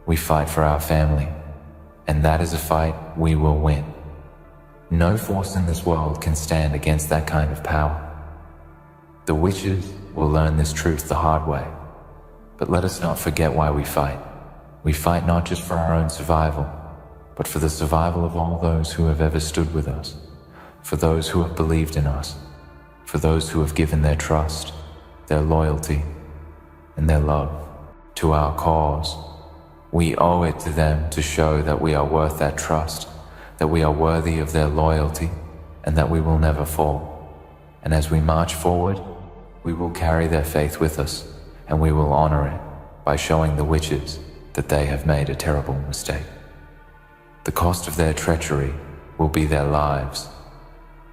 We fight for our family. And that is a fight we will win. No force in this world can stand against that kind of power. The witches will learn this truth the hard way. But let us not forget why we fight. We fight not just for our own survival, but for the survival of all those who have ever stood with us, for those who have believed in us, for those who have given their trust, their loyalty, and their love to our cause. We owe it to them to show that we are worth that trust, that we are worthy of their loyalty, and that we will never fall. And as we march forward, we will carry their faith with us, and we will honor it by showing the witches that they have made a terrible mistake. The cost of their treachery will be their lives.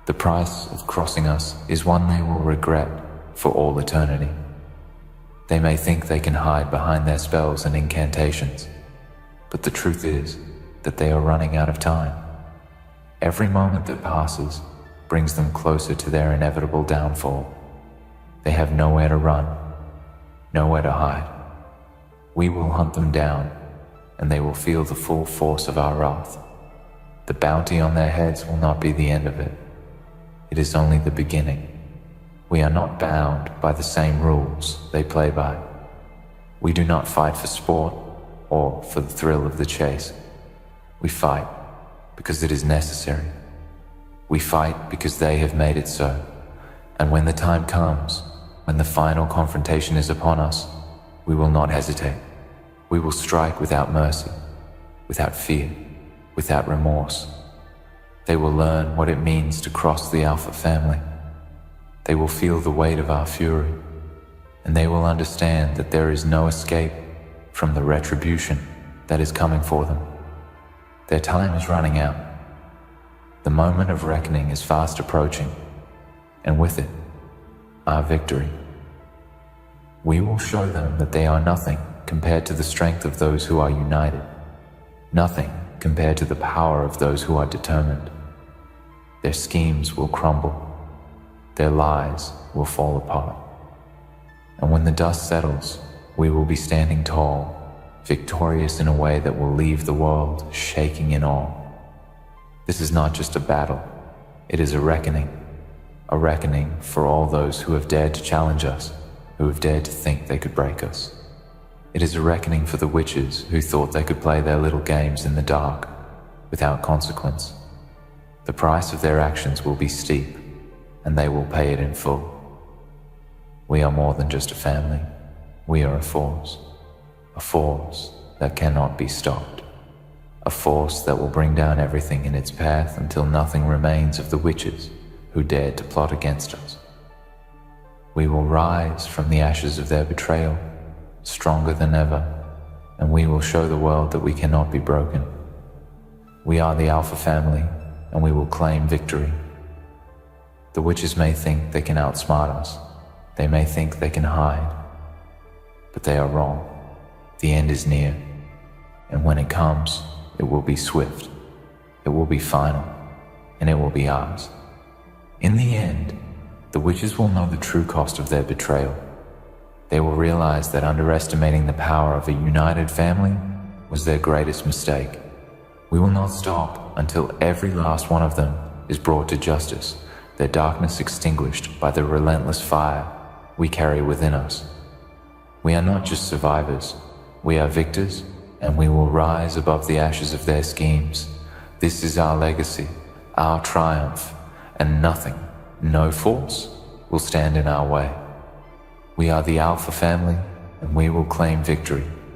The price of crossing us is one they will regret for all eternity. They may think they can hide behind their spells and incantations, but the truth is that they are running out of time. Every moment that passes brings them closer to their inevitable downfall. They have nowhere to run, nowhere to hide. We will hunt them down, and they will feel the full force of our wrath. The bounty on their heads will not be the end of it. It is only the beginning. We are not bound by the same rules they play by. We do not fight for sport or for the thrill of the chase. We fight because it is necessary. We fight because they have made it so. And when the time comes, when the final confrontation is upon us, we will not hesitate. We will strike without mercy, without fear, without remorse. They will learn what it means to cross the Alpha family. They will feel the weight of our fury, and they will understand that there is no escape from the retribution that is coming for them. Their time is running out. The moment of reckoning is fast approaching, and with it, our victory. We will show them that they are nothing compared to the strength of those who are united, nothing compared to the power of those who are determined. Their schemes will crumble. Their lies will fall apart. And when the dust settles, we will be standing tall, victorious in a way that will leave the world shaking in awe. This is not just a battle, it is a reckoning for all those who have dared to challenge us, who have dared to think they could break us. It is a reckoning for the witches who thought they could play their little games in the dark, without consequence. The price of their actions will be steep, and they will pay it in full. We are more than just a family. We are a force that cannot be stopped, a force that will bring down everything in its path until nothing remains of the witches who dared to plot against us. We will rise from the ashes of their betrayal, stronger than ever, and we will show the world that we cannot be broken. We are the Alpha family, and we will claim victory. The witches may think they can outsmart us. They may think they can hide. But they are wrong. The end is near. And when it comes, it will be swift. It will be final. And it will be ours. In the end, the witches will know the true cost of their betrayal. They will realize that underestimating the power of a united family was their greatest mistake. We will not stop until every last one of them is brought to justice, their darkness extinguished by the relentless fire we carry within us. We are not just survivors, we are victors, and we will rise above the ashes of their schemes. This is our legacy, our triumph, and nothing, no force, will stand in our way. We are the Alpha family, and we will claim victory.